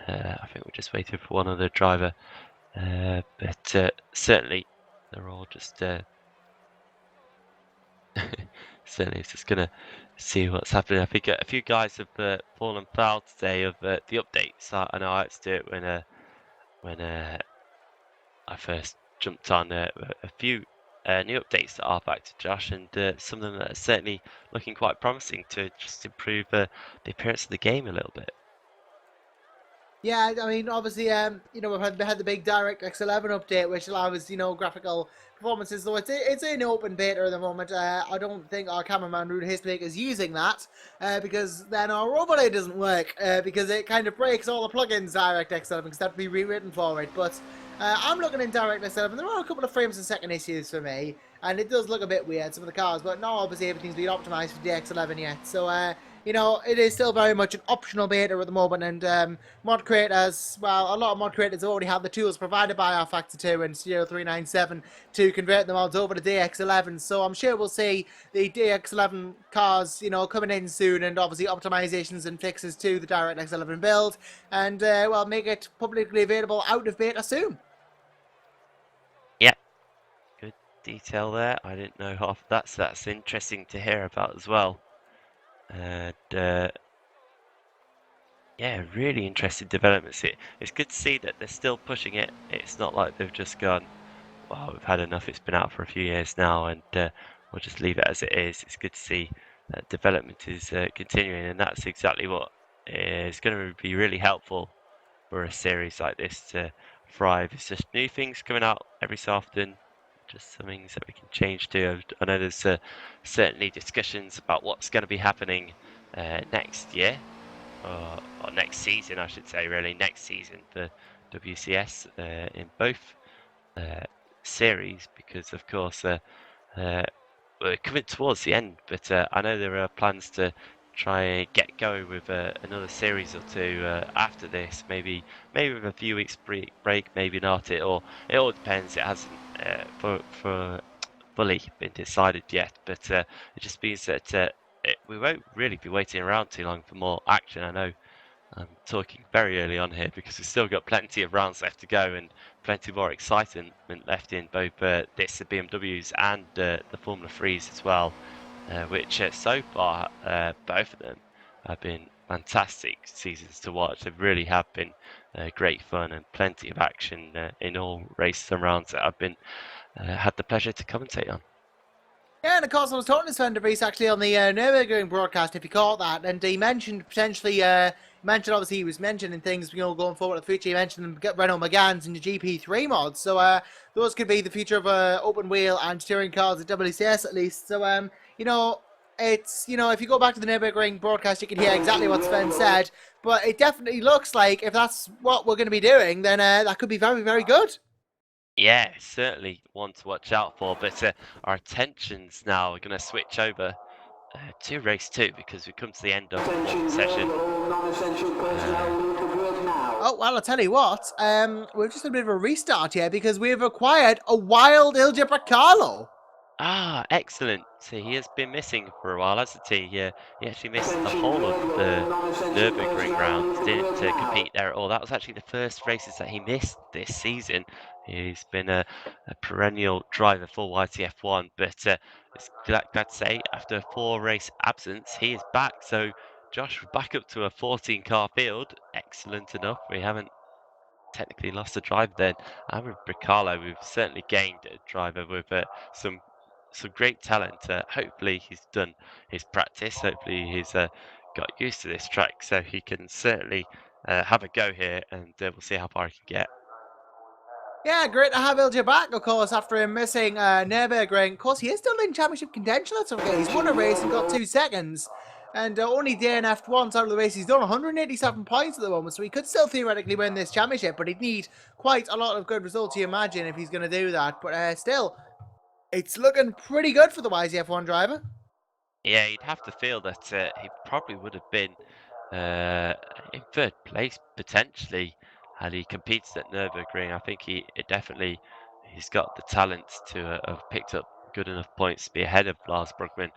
I think we're just waiting for one other driver, but certainly they're all just certainly it's just gonna see what's happening. I think a few guys have fallen foul today of the updates. I know I had to do it when I first jumped on a few new updates that are back to Josh, and some of them are certainly looking quite promising to just improve the appearance of the game a little bit. Yeah, I mean, obviously, we've had the big DirectX 11 update, which allows, graphical performances. So it's in open beta at the moment. I don't think our cameraman Ruud Heesterbeek is using that because then our overlay doesn't work because it kind of breaks all the plugins DirectX 11 because that would be rewritten for it. But I'm looking in DirectX 11. There are a couple of frames per second issues for me, and it does look a bit weird, some of the cars. But no, obviously everything's been optimized for DX11 yet. So it is still very much an optional beta at the moment, and mod creators, well, a lot of mod creators already have the tools provided by our Factor 2 and Studio 397 to convert the mods over to DX11, so I'm sure we'll see the DX11 cars, coming in soon, and obviously optimizations and fixes to the DirectX 11 build, and, well, make it publicly available out of beta soon. Yeah, good detail there. I didn't know half of that, so that's interesting to hear about as well. And yeah, really interesting developments. It's good to see that they're still pushing it. It's not like they've just gone, well, we've had enough. It's been out for a few years now, and we'll just leave it as it is. It's good to see that development is continuing, and that's exactly what is going to be really helpful for a series like this to thrive. It's just new things coming out every so often, just some things that we can change to. I know there's certainly discussions about what's going to be happening next year, or next season, I should say, really, next season for WCS in both series, because of course we're coming towards the end, but I know there are plans to try and get going with another series or two after this, maybe with a few weeks break, maybe not. It all depends. It hasn't fully been decided yet, but it just means that we won't really be waiting around too long for more action. I know I'm talking very early on here because we've still got plenty of rounds left to go and plenty more excitement left in both the BMWs and the Formula 3s as well, which so far both of them have been fantastic seasons to watch. They really have been great fun and plenty of action in all races and rounds that I've been had the pleasure to commentate on. Yeah, and of course I was talking to Sven de Vries actually on the Nürburgring broadcast, if you caught that, and he mentioned potentially, obviously he was mentioning things, going forward in the future. He mentioned Renault Meganes and the GP3 mods, so those could be the future of open wheel and steering cars at WCS at least. So it's, if you go back to the Nürburgring broadcast, you can hear exactly what Sven said, but it definitely looks like if that's what we're going to be doing, then that could be very, very good. Yeah, certainly one to watch out for, but our attentions now are going to switch over to race 2 because we come to the end of one session. Oh, well, I'll tell you what, we've just had a bit of a restart here because we've acquired a wild Ilja Bracalo. Ah, excellent. So he has been missing for a while, hasn't he? Yeah, he actually missed the whole of the Nürburgring rounds, didn't compete there at all. That was actually the first races that he missed this season. He's been a perennial driver for YTF1, but it's glad to say after a 4-race absence, he is back. So Josh, we're back up to a 14-car field. Excellent enough. We haven't technically lost a driver then. And with Bricalo, we've certainly gained a driver with some great talent. Hopefully he's done his practice. Hopefully he's got used to this track, so he can certainly have a go here, and we'll see how far he can get. Yeah, great to have Ilja back, of course, after him missing Nürburgring. Of course, he is still in championship contention. That's okay. He's won a race and got 2 seconds. And only DNF'd once out of the race. He's done 187 points at the moment, so he could still theoretically win this championship, but he'd need quite a lot of good results, you imagine, if he's going to do that. But still, it's looking pretty good for the YZF1 driver. Yeah, you'd have to feel that he probably would have been in 3rd place potentially had he competed at Nürburgring. I think he's got the talent to have picked up good enough points to be ahead of Lars Brugman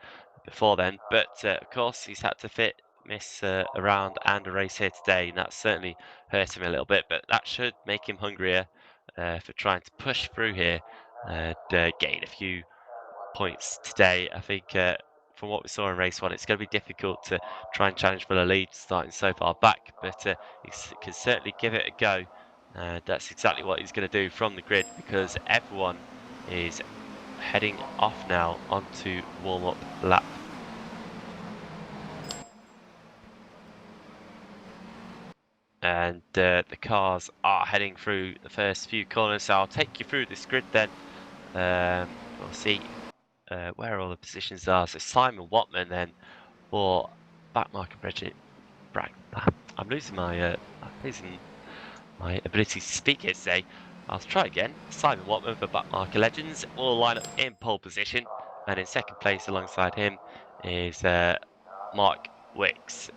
before then. But of course, he's had to miss a round and a race here today, and that certainly hurt him a little bit. But that should make him hungrier for trying to push through here and gain a few points today. I think from what we saw in race 1, it's going to be difficult to try and challenge for the lead starting so far back, but he can certainly give it a go. That's exactly what he's going to do from the grid, because everyone is heading off now onto warm-up lap. And the cars are heading through the first few corners, so I'll take you through this grid then. We'll see where all the positions are. So Simon Watman then for backmarker Bridget. I'm losing my ability to speak here today. I'll try again. Simon Watman for backmarker Legends will line up in pole position, and in 2nd place alongside him is Mark Wicks.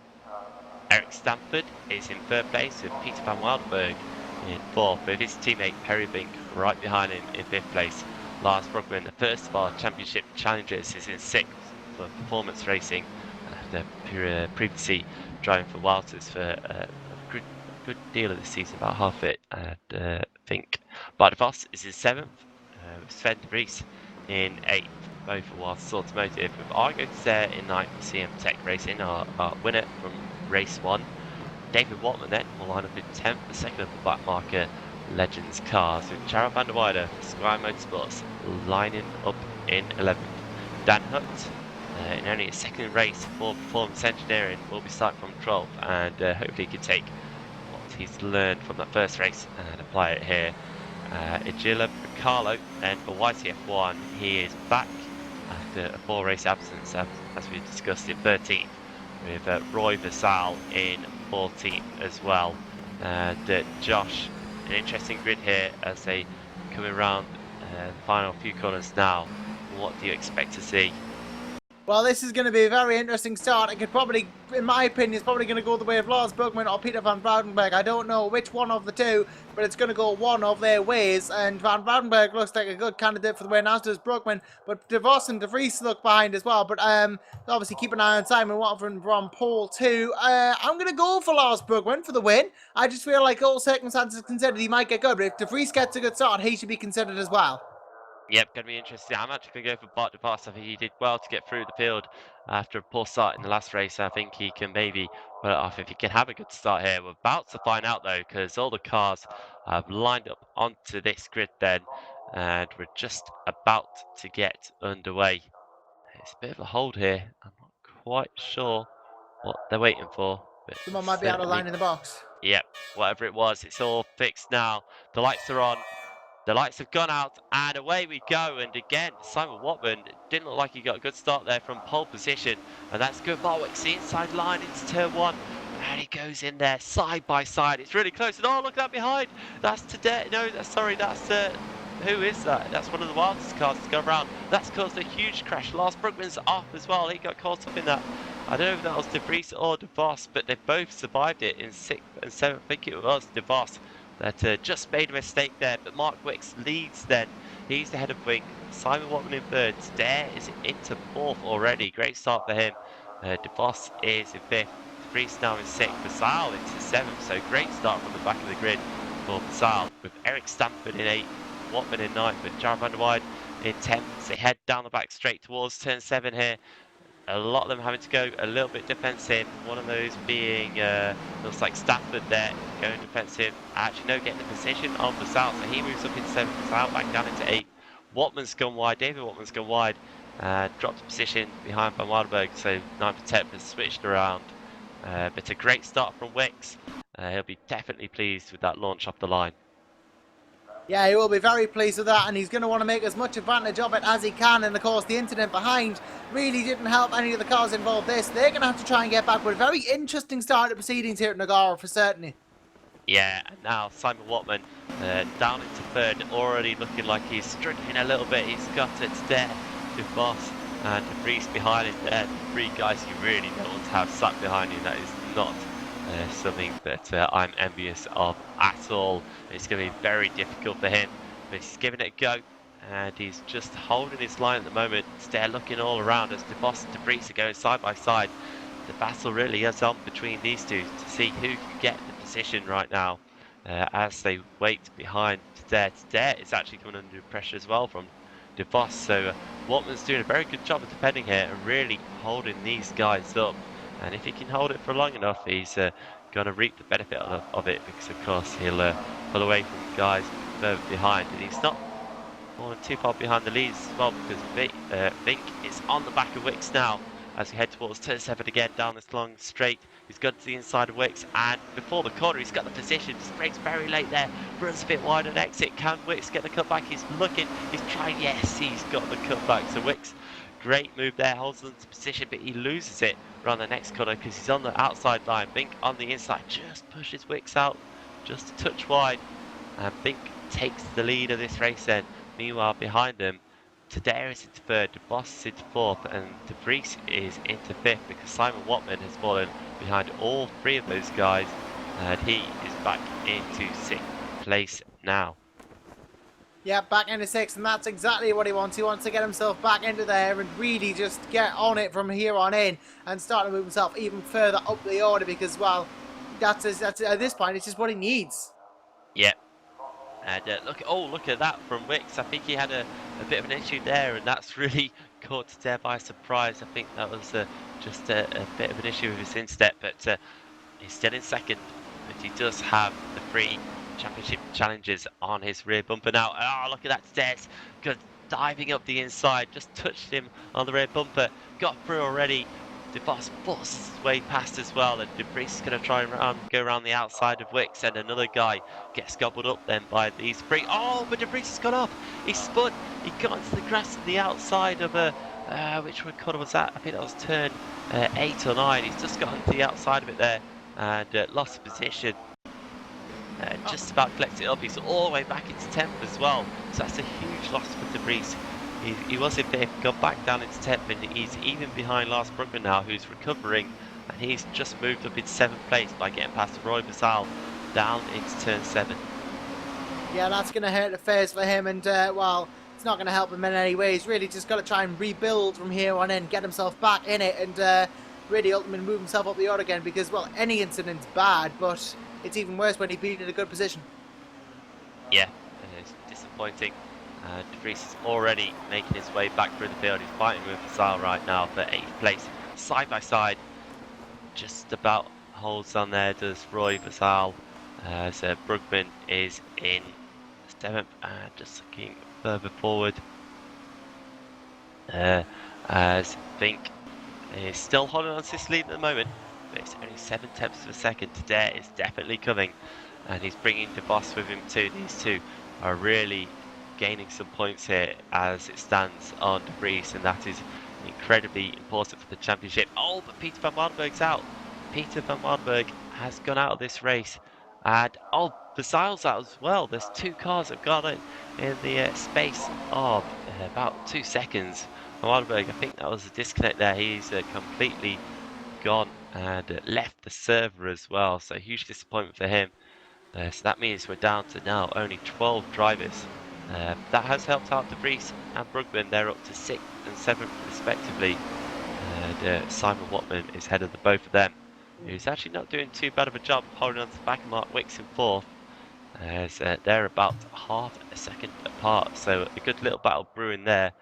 Eric Stanford is in 3rd place with Peter van Wildenberg in 4th, with his teammate Perry Bink right behind him in 5th place. Lars Brugman, the first of our championship challengers, is in 6th for performance racing after previously driving for Walters for a good deal of the season, about half it, and I think. Bart de Vos is in 7th, with Sven de Vries in 8th, both for Walters Automotive, with Argo there in 9th for CM Tech Racing, our winner from race 1. David Watman then will line up in 10th, the second of the black marker Legends cars, with Jarrod van der Weide for Sky Motorsports lining up in 11th. Dan Hutt, in only a 2nd race for Performance Engineering, will be starting from 12th, and hopefully he can take what he's learned from that first race and apply it here. Ilja Bracalo then for YTF1, he is back after a 4-race absence, as we discussed, in 13th, with Roy Vassal in 14th as well. And Josh, an interesting grid here as they come around the final few corners now. What do you expect to see? Well, this is going to be a very interesting start. It could probably, in my opinion, it's probably going to go the way of Lars Brugman or Peter van Broudenberg. I don't know which one of the two, but it's going to go one of their ways. And van Broudenberg looks like a good candidate for the win, as does Brugman. But De Vos and De Vries look behind as well. But obviously keep an eye on Simon Watford from pole 2. I'm going to go for Lars Brugman for the win. I just feel like all circumstances considered, he might get good. But if De Vries gets a good start, he should be considered as well. Yep, going to be interesting. I'm actually going to go for Bart DeVos. I think he did well to get through the field after a poor start in the last race. I think he can maybe pull it off if he can have a good start here. We're about to find out though, because all the cars have lined up onto this grid then, and we're just about to get underway. It's a bit of a hold here. I'm not quite sure what they're waiting for, but Someone it's might be out of certainly, line in the box. yep, whatever it was, it's all fixed now. The lights are on. The lights have gone out, and away we go. And again, Simon Watman didn't look like he got a good start there from pole position, and that's good. Barwick's the inside line into turn one, and he goes in there side by side. It's really close, and oh, look at that behind. That's today. No, that's sorry. That's who is that? That's one of the wildest cars to go around. That's caused a huge crash. Lars Brugman's off as well. He got caught up in that. I don't know if that was De Vries or De Vos, but they both survived it in 6th and 7th. I think it was De Vos that just made a mistake there, but Mark Wicks leads then. He's the head of Wink. Simon Watman in 3rd. Dare is into 4th already. Great start for him. De Vos is in 5th. Vries now in 6th. Basal into 7th. So great start from the back of the grid for Basal, with Eric Stanford in 8th, Watman in 9th, with Jared van der Weide in 10th. So they head down the back straight towards turn 7 here. A lot of them having to go a little bit defensive. One of those being, looks like Stafford there, going defensive. Actually, no, getting the position on Basal. So he moves up in 7th, Basal back down into 8th. Watman's gone wide, David Watman's gone wide. Dropped position behind Van Wilderberg, so 9th and 10th has switched around. But a great start from Wicks. He'll be definitely pleased with that launch off the line. Yeah, he will be very pleased with that, and he's going to want to make as much advantage of it as he can. And of course, the incident behind really didn't help any of the cars involved. They're going to have to try and get back. But a very interesting start of proceedings here at Nogaro for certain. Yeah, and now Simon Watman down into 3rd, already looking like he's struggling a little bit. He's got it there to Voss and De Vries behind him there. 3 guys you really don't want to have sat behind you. That is not something that I'm envious of at all. It's going to be very difficult for him, but he's giving it a go, and he's just holding his line at the moment. They're looking all around as De Vos and De Vries are going side by side. The battle really is on between these two to see who can get the position right now as they wait behind Tadej. Tadej is actually coming under pressure as well from De Vos, so Watman's doing a very good job of defending here and really holding these guys up. And if he can hold it for long enough, he's going to reap the benefit of it, because of course he'll pull away from guys further behind, and he's not more than too far behind the leads as well, because Vink is on the back of Wicks now as we head towards turn 7 again down this long straight. He's got to the inside of Wicks, and before the corner he's got the position, just breaks very late there, runs a bit wide on exit. Can Wicks get the cutback? He's looking, he's trying, yes, he's got the cutback. So Wicks, great move there, holds on to position, but he loses it around the next corner because he's on the outside line. Vink on the inside just pushes Wicks out just a touch wide, and Vink takes the lead of this race then. Meanwhile, behind them, Tadej is into 3rd, De Vos is into 4th, and De Vries is into 5th, because Simon Watman has fallen behind all 3 of those guys, and he is back into 6th place now. Yeah, back into 6th, and that's exactly what he wants. He wants to get himself back into there and really just get on it from here on in and start to move himself even further up the order, because, well, that's at this point, it's just what he needs. Yep. And look at that from Wicks. I think he had a bit of an issue there, and that's really caught Tadej by surprise. I think that was just a bit of an issue with his instep, but he's still in 2nd. But he does have the 3 championship challenges on his rear bumper now. Oh, look at that, Tadej. Good, diving up the inside, just touched him on the rear bumper, got through already. De Vos forces his way past as well, and De Vries is going to try and go around the outside of Wicks, and another guy gets gobbled up then by these 3. Oh, but De Vries has gone off. He spun. He got into the grass on the outside of which corner was that? I think that was turn 8 or 9. He's just got into the outside of it there and lost position. Just about collects it up. He's all the way back into 10th as well, so that's a huge loss for De Vries. He was in 5th, got back down into 10th, and he's even behind Lars Brugman now, who's recovering, and he's just moved up in 7th place by getting past Roy Basal down into turn 7. Yeah, that's going to hurt the face for him, and well, it's not going to help him in any way. He's really just got to try and rebuild from here on in, get himself back in it, and really ultimately move himself up the order again, because, well, any incident's bad, but it's even worse when he's been in a good position. Yeah, it's disappointing. De Vries is already making his way back through the field. He's fighting with Vassal right now for 8th place. Side by side, just about holds on there, does Roy Vassal. So Brugman is in 7th, and just looking further forward. As Vink is still holding on to this lead at the moment, but it's only 7/10 of a second. Today is definitely coming, and he's bringing De Vos with him too. These two are really gaining some points here as it stands on De Vries, and that is incredibly important for the championship. Oh, but Peter van Waardenburg's out. Peter van Waardenburg has gone out of this race, and oh, Vasal's out as well. There's 2 cars that have gone in the space of about 2 seconds. Van Waardenburg, I think that was a disconnect there. He's completely gone and left the server as well, so huge disappointment for him. So that means we're down to now only 12 drivers. That has helped out De Vries and Brugman. They're up to 6th and 7th respectively, and Simon Watman is ahead of the both of them, who's actually not doing too bad of a job holding on to the back of Mark Wicks in 4th, as they're about half a second apart. So a good little battle brewing there,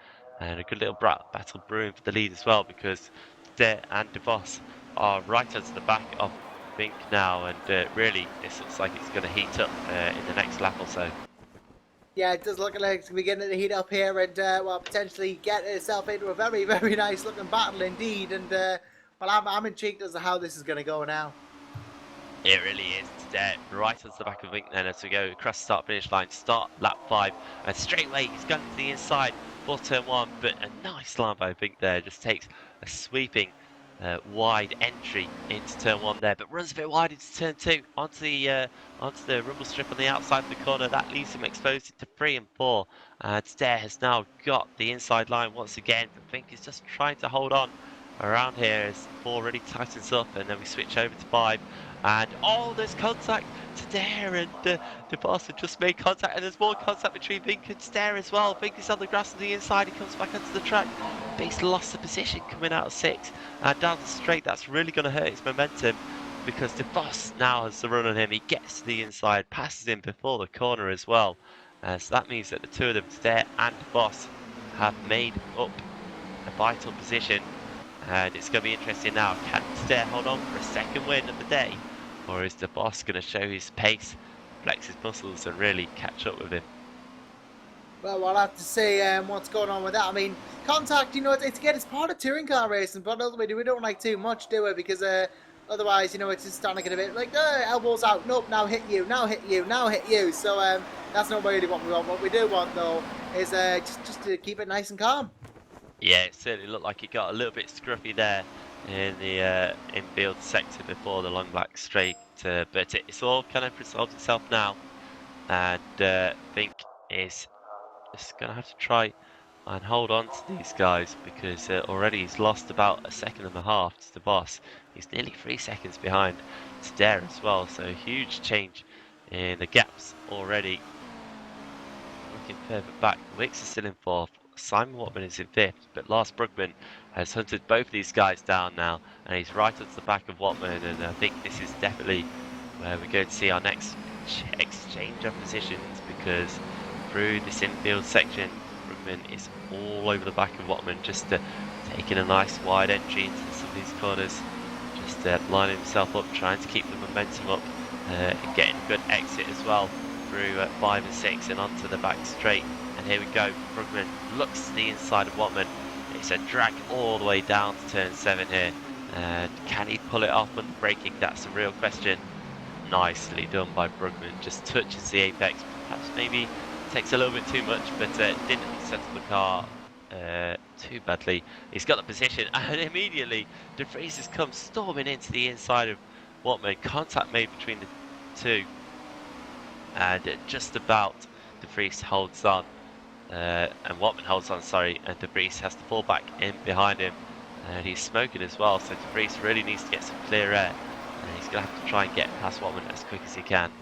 and a good little battle brewing for the lead as well, because De and De Vos are right onto the back of Vink now, and really this looks like it's going to heat up in the next lap or so. Yeah, it does look like it's beginning to heat up here, and well, potentially get itself into a very, very nice looking battle indeed. And well, I'm intrigued as to how this is going to go now. It really is. Today, right onto the back of Vink then as we go across the start finish line. Start lap 5, and straight away he's going to the inside for turn 1, but a nice line by Vink there. Just takes a sweeping wide entry into turn 1 there, but runs a bit wide into turn 2 onto the rumble strip on the outside of the corner. That leaves him exposed into 3 and 4. Stair has now got the inside line once again, but Vink is just trying to hold on around here as 4 really tightens up, and then we switch over to 5. And oh, there's contact to Dare, and De Vos have just made contact, and there's more contact between Vink and Stair as well. Vink is on the grass on the inside, he comes back onto the track, but he's lost the position coming out of 6. And down the straight, that's really going to hurt his momentum, because De Vos now has the run on him. He gets to the inside, passes him before the corner as well. So that means that the two of them, Stair and De Vos, have made up a vital position. And it's going to be interesting now. Can Stair hold on for a second win of the day? Or is De Vos going to show his pace, flex his muscles, and really catch up with him? Well, we'll have to see what's going on with that. I mean, contact, you know, it's part of touring car racing, but ultimately we don't like too much, do we? Because otherwise, you know, it's just starting to get a bit like, elbows out, nope, now hit you, now hit you, now hit you. So that's not really what we want. What we do want, though, is just to keep it nice and calm. Yeah, it certainly looked like it got a little bit scruffy there in the infield sector before the long black straight, but it's all kind of resolved itself now, and Vink is just going to have to try and hold on to these guys, because already he's lost about 1.5 seconds to the boss. He's nearly 3 seconds behind Stair as well, so a huge change in the gaps already. Looking further back, Wicks is still in 4th, Simon Watman is in 5th, but Lars Brugman has hunted both these guys down now, and he's right onto the back of Watman, and I think this is definitely where we're going to see our next exchange of positions, because through this infield section, Brugman is all over the back of Watman, just taking a nice wide entry into some of these corners, just lining himself up, trying to keep the momentum up, and getting a good exit as well through 5 and 6 and onto the back straight. And here we go, Brugman looks to the inside of Watman. It's a drag all the way down to turn 7 here, and can he pull it off under braking? That's the real question. Nicely done by Brugman, just touches the apex, perhaps maybe takes a little bit too much, but didn't settle the car too badly. He's got the position, and immediately De Vries has come storming into the inside of Watman. Contact made between the two, and just about De Vries holds on, and Watman holds on, sorry, and De Vries has to fall back in behind him, and he's smoking as well, so De Vries really needs to get some clear air, and he's going to have to try and get past Watman as quick as he can.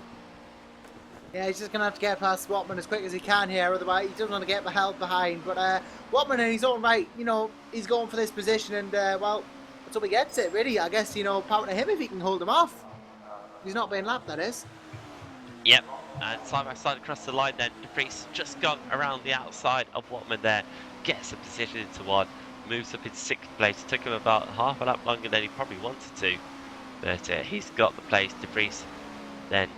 Yeah, he's just going to have to get past Watman as quick as he can here, otherwise he doesn't want to get held behind. But Watman in his own right, you know, he's going for this position, and well, until he gets it, really, I guess, you know, power to him if he can hold him off. He's not being lapped, that is. Yep, And side by side across the line then, De Vries just gone around the outside of Watman there, gets a position into one, moves up in 6th place. It took him about half a lap longer than he probably wanted to, but he's got the place. De Vries then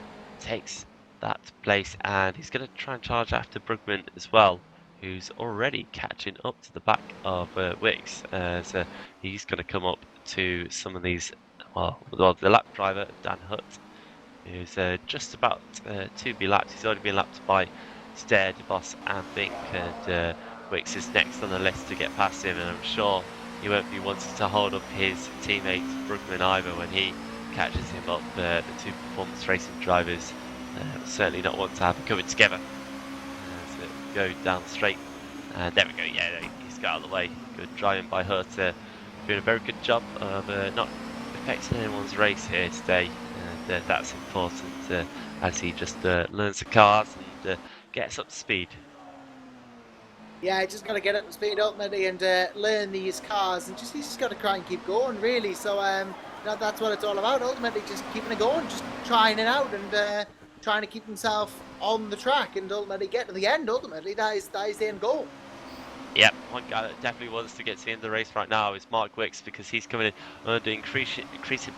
takes that place, and he's going to try and charge after Brugman as well, who's already catching up to the back of Wicks. So he's going to come up to some of these, well, the lap driver, Dan Hutt, who's just about to be lapped. He's already been lapped by Stair, DeVos and Vink, and Wicks is next on the list to get past him, and I'm sure he won't be wanting to hold up his teammate Brugman either when he catches him up. The two performance racing drivers certainly not want to have it coming together. So go down straight, and there we go. Yeah, he's got out of the way. Good driving by Hutt, doing a very good job of not affecting anyone's race here today, and that's important as he just learns the cars and gets up to speed. Yeah, he's just got to get up to speed ultimately and learn these cars, and he's just got to try and keep going, really. So that's what it's all about. Ultimately, just keeping it going, just trying it out, and trying to keep himself on the track, and ultimately get to the end. Ultimately, that is the end goal. Yep, one guy that definitely wants to get to the end of the race right now is Mark Wicks, because he's coming in under increasing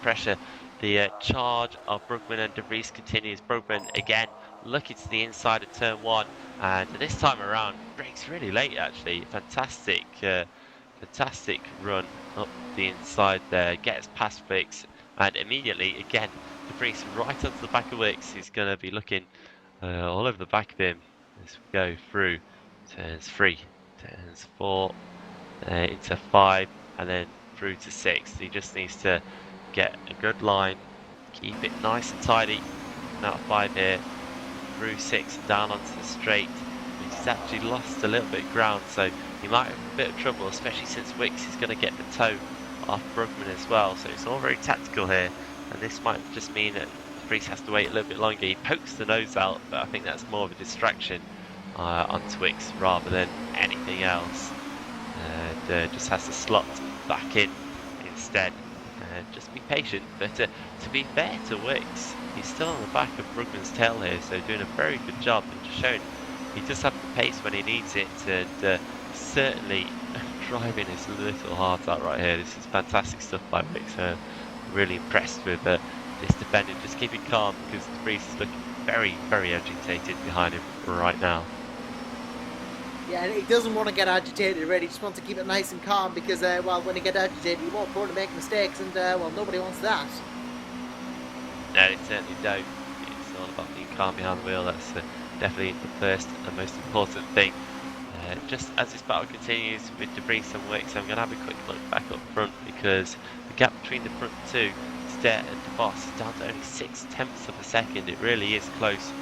pressure. The charge of Brugman and De Vries continues. Brugman again looking to the inside of turn 1, and this time around brakes really late actually. Fantastic run up the inside there, gets past Wicks, and immediately again De Vries right onto the back of Wicks. He's going to be looking all over the back of him as we go through turns 3. Turns 4 into 5, and then through to 6. He just needs to get a good line, keep it nice and tidy. Out of 5 here, through 6, down onto the straight. He's actually lost a little bit of ground, so he might have a bit of trouble, especially since Wicks is going to get the toe off Brugman as well. So it's all very tactical here, and this might just mean that Vries has to wait a little bit longer. He pokes the nose out, but I think that's more of a distraction onto Wicks rather than anything else, and just has to slot back in instead. Just be patient, but to be fair to Wicks, he's still on the back of Brugman's tail here, so doing a very good job and just showing he does have the pace when he needs it, and certainly driving his little heart out right here. This is fantastic stuff by Wicks. Really impressed with this defender, just keeping calm, because De Vries is looking very, very agitated behind him right now. Yeah, and he doesn't want to get agitated already. He just wants to keep it nice and calm, because, well, when he gets agitated, he won't afford to make mistakes, and, well, nobody wants that. No, they certainly don't. It's all about being calm behind the wheel. That's definitely the first and most important thing. Just as this battle continues with De Vries and Wicks, I'm going to have a quick look back up front, because the gap between the front two, Stair and DeVos, is down to only 6/10 of a second. It really is close.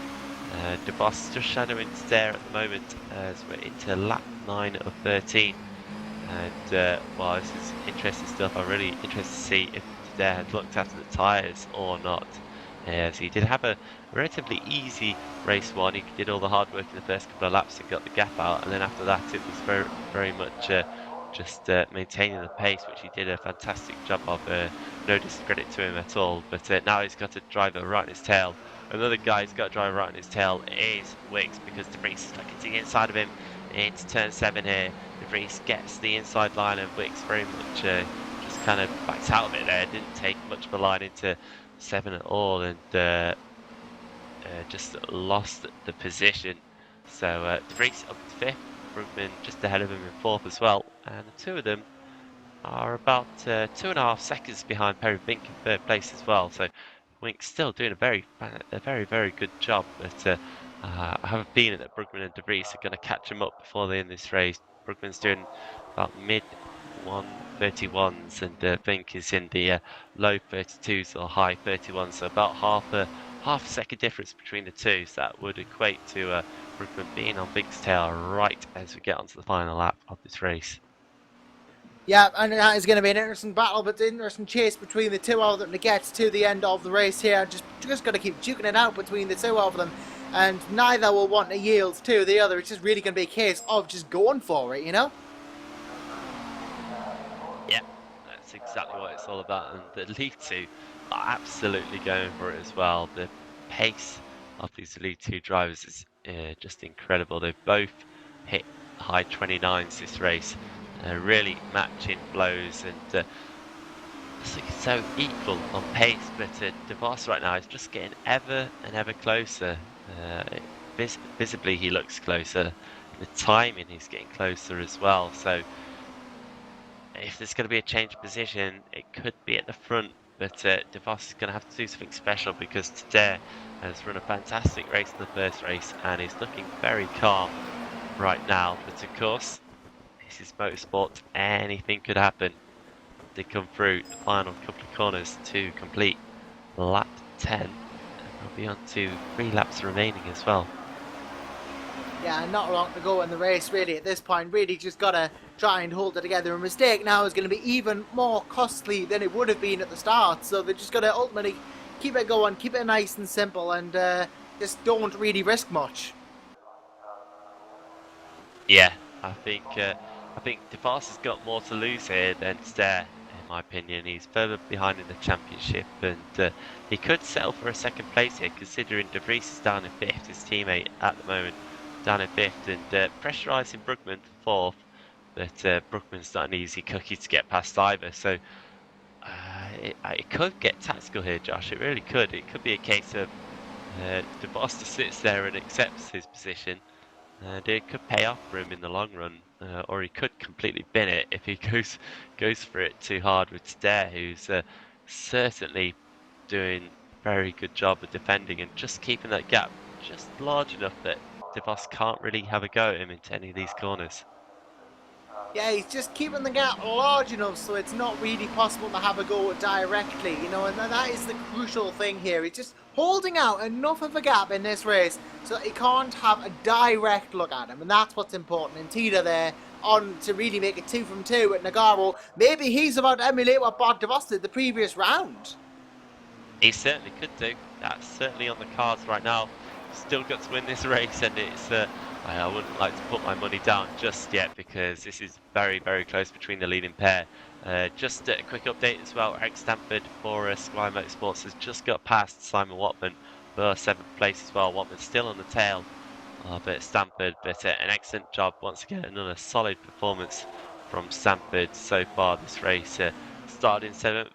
DeVos just shadowing Stair at the moment as we're into lap 9 of 13. And well, this is interesting stuff. I'm really interested to see if Stair had looked after the tyres or not. So he did have a relatively easy race 1. He did all the hard work in the first couple of laps and got the gap out, and then after that it was very, very much just maintaining the pace, which he did a fantastic job of. No discredit to him at all, but now he's got a driver right on his tail. Another guy who's got a driver right on his tail is Wicks, because De Vries is looking to the inside of him into turn 7 here. De Vries gets the inside line, and Wicks very much just kind of backed out of it there. Didn't take much of a line into 7 at all, and just lost the position. So De Vries up to 5th, Brugman just ahead of him in 4th as well, and the two of them are about 2.5 seconds behind Perry Vink in 3rd place as well. So Wink's still doing a very, very good job, but I have a feeling that Brugman and De Vries are going to catch him up before they end this race. Brugman's doing about mid 131s, and Vink is in the low 32s or high 31s, so about half a second difference between the two. So that would equate to Brugman being on Vink's tail right as we get onto the final lap of this race. Yeah, and that is going to be an interesting battle, but an interesting chase between the two of them to get to the end of the race here. Just got to keep duking it out between the two of them, and neither will want to yield to the other. It's just really going to be a case of just going for it, you know? Yeah, that's exactly what it's all about, and the lead two are absolutely going for it as well. The pace of these League 2 drivers is just incredible. They've both hit high 29s this race, really matching blows, and so equal on pace, but DeVos right now is just getting ever and ever closer. Visibly he looks closer. The timing is getting closer as well, so if there's going to be a change of position, it could be at the front, but DeVos is going to have to do something special because today has run a fantastic race in the first race and is looking very calm right now, but of course this is motorsport, anything could happen. They come through the final couple of corners to complete lap 10, and we'll be on to 3 laps remaining as well. Yeah, not long to go in the race really at this point. Really just got to try and hold it together. A mistake now is going to be even more costly than it would have been at the start. So they're just going to ultimately keep it going, keep it nice and simple, and just don't really risk much. Yeah, I think DeVos has got more to lose here than Stair, in my opinion. He's further behind in the championship, and he could settle for a second place here, considering De Vries is down in 5th, his teammate at the moment down in 5th, and pressurising Brugman for 4th, but Brugman's not an easy cookie to get past either, so it could get tactical here, Josh. It really could. It could be a case of DeVos just sits there and accepts his position, and it could pay off for him in the long run, or he could completely bin it if he goes for it too hard with Stair, who's certainly doing a very good job of defending and just keeping that gap just large enough that DeVos can't really have a go at him into any of these corners. Yeah, he's just keeping the gap large enough so it's not really possible to have a go directly, you know, and that is the crucial thing here. He's just holding out enough of a gap in this race so he can't have a direct look at him, and that's what's important. And Tita there on to really make it 2 from 2 at Nogaro. Maybe he's about to emulate what Bart DeVos did the previous round. He certainly could do. That's certainly on the cards right now. Still got to win this race, and it's I wouldn't like to put my money down just yet because this is very, very close between the leading pair. Just a quick update as well. Eric Stanford for Sky Motorsports has just got past Simon Watman for 7th place as well. Watman's still on the tail of Stanford, but an excellent job once again. Another solid performance from Stanford so far this race. Started in 7th,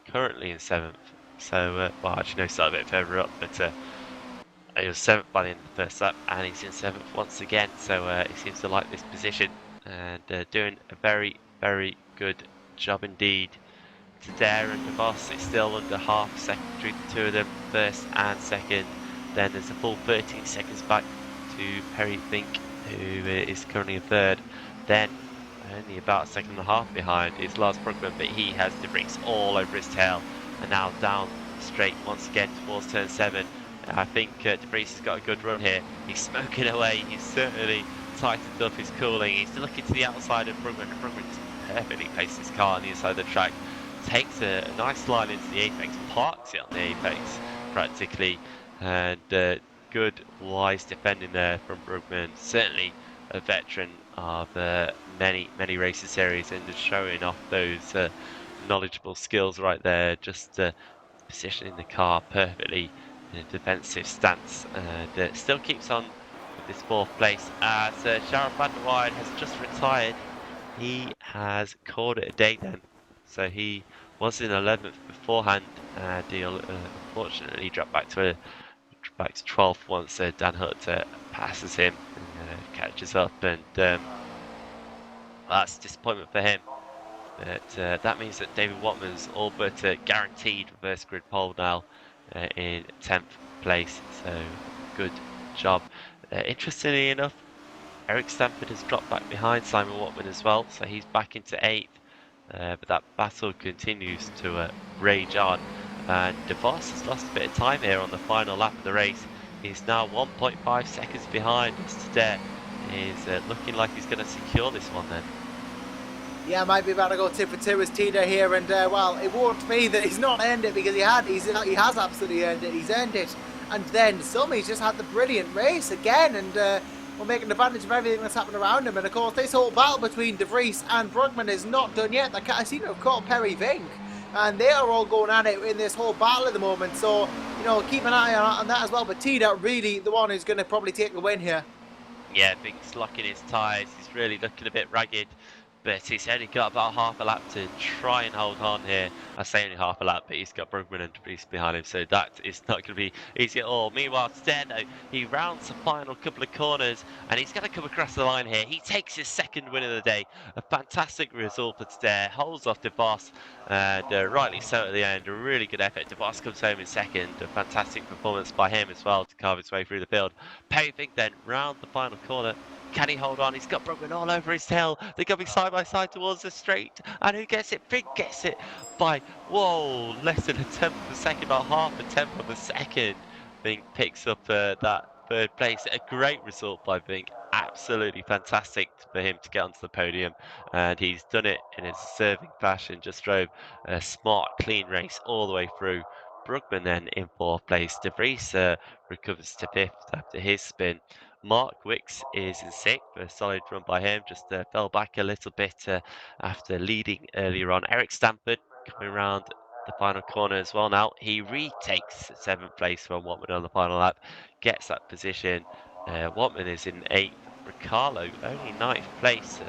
currently in 7th. So, well, actually, no, started a bit further up, but he was 7th by the end of the first lap, and he's in 7th once again, so he seems to like this position, and doing a very, very good job indeed. Tadare and DeVos, it's still under half a second between the two of them, first and second. Then there's a full 13 seconds back to Perry Fink, who is currently in 3rd. Then, only about a second and a half behind is Lars Brugman, but he has De Vries all over his tail, and now down straight once again towards turn 7. I think De Vries has got a good run here. He's smoking away. He's certainly tightened up his cooling. He's looking to the outside of Brugman. Brugman just perfectly places his car on the inside of the track. Takes a nice line into the apex, parks it on the apex practically, and good, wise defending there from Brugman. Certainly a veteran of many, many races series, and just showing off those knowledgeable skills right there. Just positioning the car perfectly in a defensive stance, and still keeps on with this 4th place as Sharon van der Weide has just retired. He has called it a day then, so he was in 11th beforehand, and he'll unfortunately drop back to 12th once Dan Hutt passes him and catches up, and that's disappointment for him. But that means that David Watman's all but guaranteed reverse grid pole now in 10th place, so good job. Interestingly enough, Eric Stanford has dropped back behind Simon Watman as well, so he's back into 8th, but that battle continues to rage on, and DeVos has lost a bit of time here on the final lap of the race. He's now 1.5 seconds behind as Tadare is looking like he's going to secure this one then. Yeah, might be about to go 2 for 2 as Tita here, and well, it won't be that he's not earned it, because he has absolutely earned it. He's earned it, and then Summy's just had the brilliant race again, and we're making advantage of everything that's happened around him. And of course, this whole battle between De Vries and Brugman is not done yet. I seem to have caught Perry Vink and they are all going at it in this whole battle at the moment. So, you know, keep an eye on that as well. But Tita really the one who's going to probably take the win here. Yeah, Bink's locking his tyres. He's really looking a bit ragged, but he's only got about half a lap to try and hold on here. I say only half a lap, but he's got Brugman and Debris behind him, so that is not going to be easy at all. Meanwhile, Sterno, he rounds the final couple of corners, and he's going to come across the line here. He takes his second win of the day. A fantastic result for Ster. Holds off DeVos, and rightly so at the end. A really good effort. DeVos comes home in second. A fantastic performance by him as well to carve his way through the field. Paving then round the final corner. Can he hold on? He's got Brugman all over his tail. They're going side by side towards the straight. And who gets it? Fink gets it by, whoa, less than a tenth of a second, about half a tenth of a second. Fink picks up that third place. A great result by Fink. Absolutely fantastic for him to get onto the podium. And he's done it in a deserving fashion. Just drove a smart, clean race all the way through. Brugman then in fourth place. De Vries recovers to fifth after his spin. Mark Wicks is in sixth, a solid run by him, just fell back a little bit after leading earlier on. Eric Stanford coming around the final corner as well now. He retakes seventh place from Watman on the final lap, gets that position. Watman is in eighth. Riccardo only ninth place.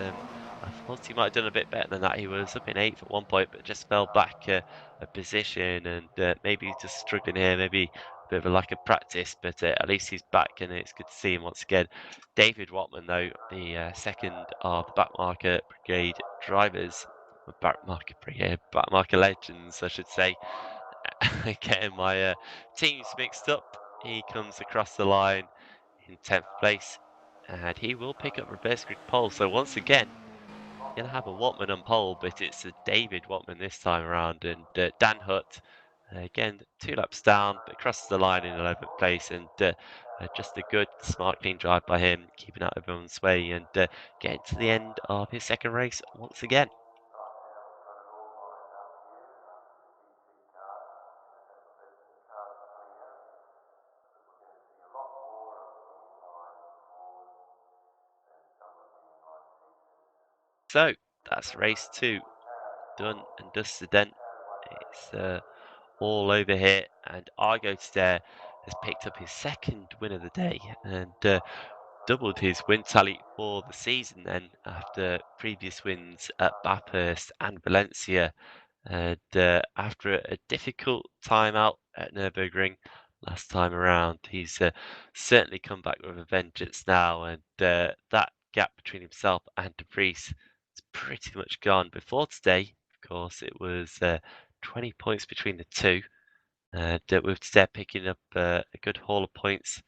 I thought he might have done a bit better than that. He was up in eighth at one point, but just fell back a position, and maybe just struggling here, maybe bit of a lack of practice, but at least he's back and it's good to see him once again. David Watman, though, the second of the Backmarker Brigade drivers, Backmarker legends, I should say, getting my teams mixed up. He comes across the line in 10th place, and he will pick up reverse grid pole. So once again, going to have a Watman on pole, but it's a David Watman this time around, and Dan Hutt again 2 laps down, but crosses the line in 11th place, and just a good, smart, clean drive by him, keeping out everyone's way, and getting to the end of his second race once again. So that's race 2 done and dusted then. It's all over here, and Argo Stair has picked up his second win of the day, and doubled his win tally for the season then after previous wins at Bathurst and Valencia. And after a difficult time out at Nürburgring last time around, he's certainly come back with a vengeance now, and that gap between himself and De Vries is pretty much gone. Before today, of course, it was 20 points between the two, and with today picking up a good haul of points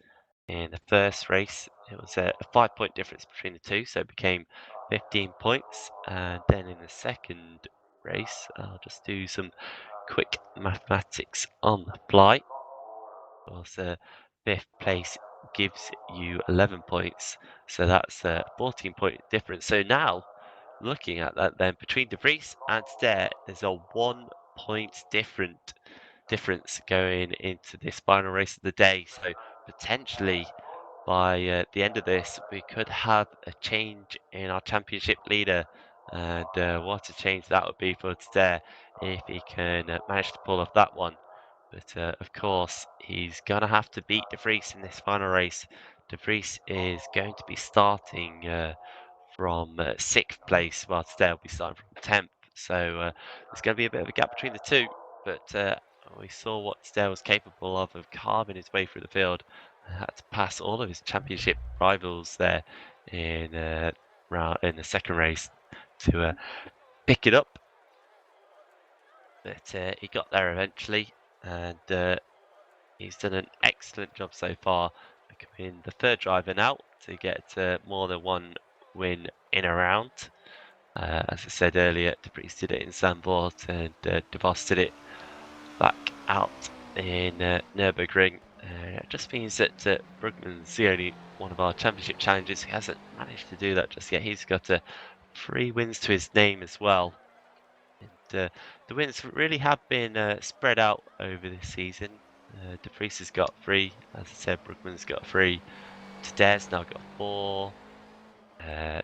in the first race. It was a 5-point difference between the two, so it became 15 points. And then in the second race, I'll just do some quick mathematics on the fly. Of course, fifth place gives you 11 points, so that's a 14-point difference. So now, looking at that then, between De Vries and Stair, there's a 1-point difference going into this final race of the day. So potentially by the end of this, we could have a change in our championship leader. And what a change that would be for Stair if he can manage to pull off that one. But of course, he's going to have to beat De Vries in this final race. De Vries is going to be starting from 6th place, while Stair will be starting from 10th. So there's going to be a bit of a gap between the two. But we saw what Stair was capable of carving his way through the field. Had to pass all of his championship rivals there in in the second race to pick it up. But he got there eventually, and he's done an excellent job so far, becoming the third driver now to get more than one win in a round. As I said earlier, De Vries did it in Zandvoort, and De Vos did it back out in Nürburgring. It just means that Brugman's the only one of our championship challengers who hasn't managed to do that just yet. He's got 3 wins to his name as well. And the wins really have been spread out over this season. De Vries has got 3, as I said, Brugman's got 3. Tadeu's now got 4.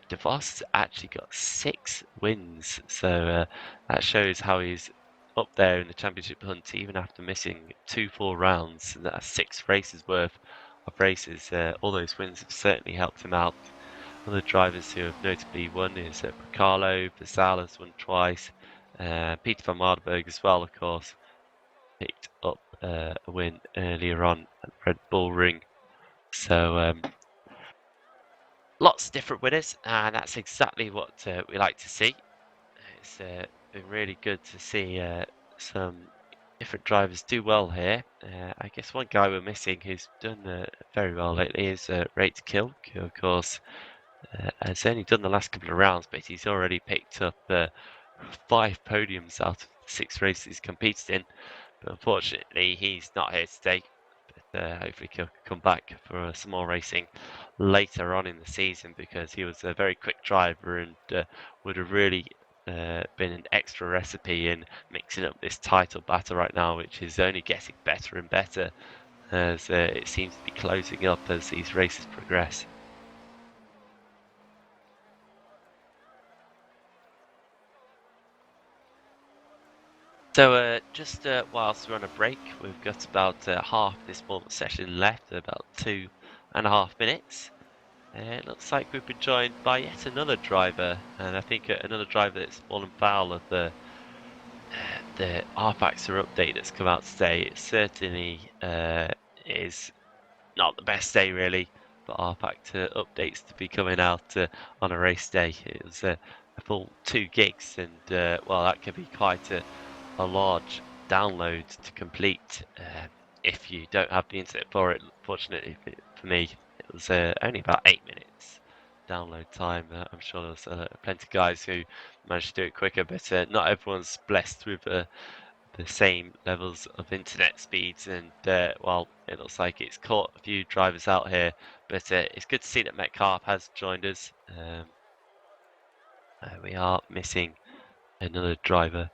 De Vos has actually got 6 wins, so that shows how he's up there in the championship hunt, even after missing 2 full rounds, and that's 6 races worth of races. All those wins have certainly helped him out. Other drivers who have notably won is Bracalo, Basal has won twice, Peter van Mardenberg as well, of course, picked up a win earlier on at Red Bull Ring. So lots of different winners, and that's exactly what we like to see. It's been really good to see some different drivers do well here. I guess one guy we're missing who's done very well lately is Rate Kill, who of course has only done the last couple of rounds, but he's already picked up 5 podiums out of the 6 races he's competed in. But unfortunately, he's not here today. But hopefully he'll come back for some more racing later on in the season, because he was a very quick driver and would have really been an extra recipe in mixing up this title battle right now, which is only getting better and better as it seems to be closing up as these races progress. So just whilst we're on a break, we've got about half this morning session left, about 2.5 minutes. It looks like we've been joined by yet another driver, and I think another driver that's fallen foul of the R-Factor update that's come out today. It certainly is not the best day really for R-Factor updates to be coming out on a race day. It was a full 2 gigs, and well, that can be quite a large download to complete if you don't have the internet for it. Fortunately for me, it was only about 8 minutes download time. I'm sure there's plenty of guys who managed to do it quicker, but not everyone's blessed with the same levels of internet speeds, and well, it looks like it's caught a few drivers out here, but it's good to see that Metcalf has joined us. We are missing another driver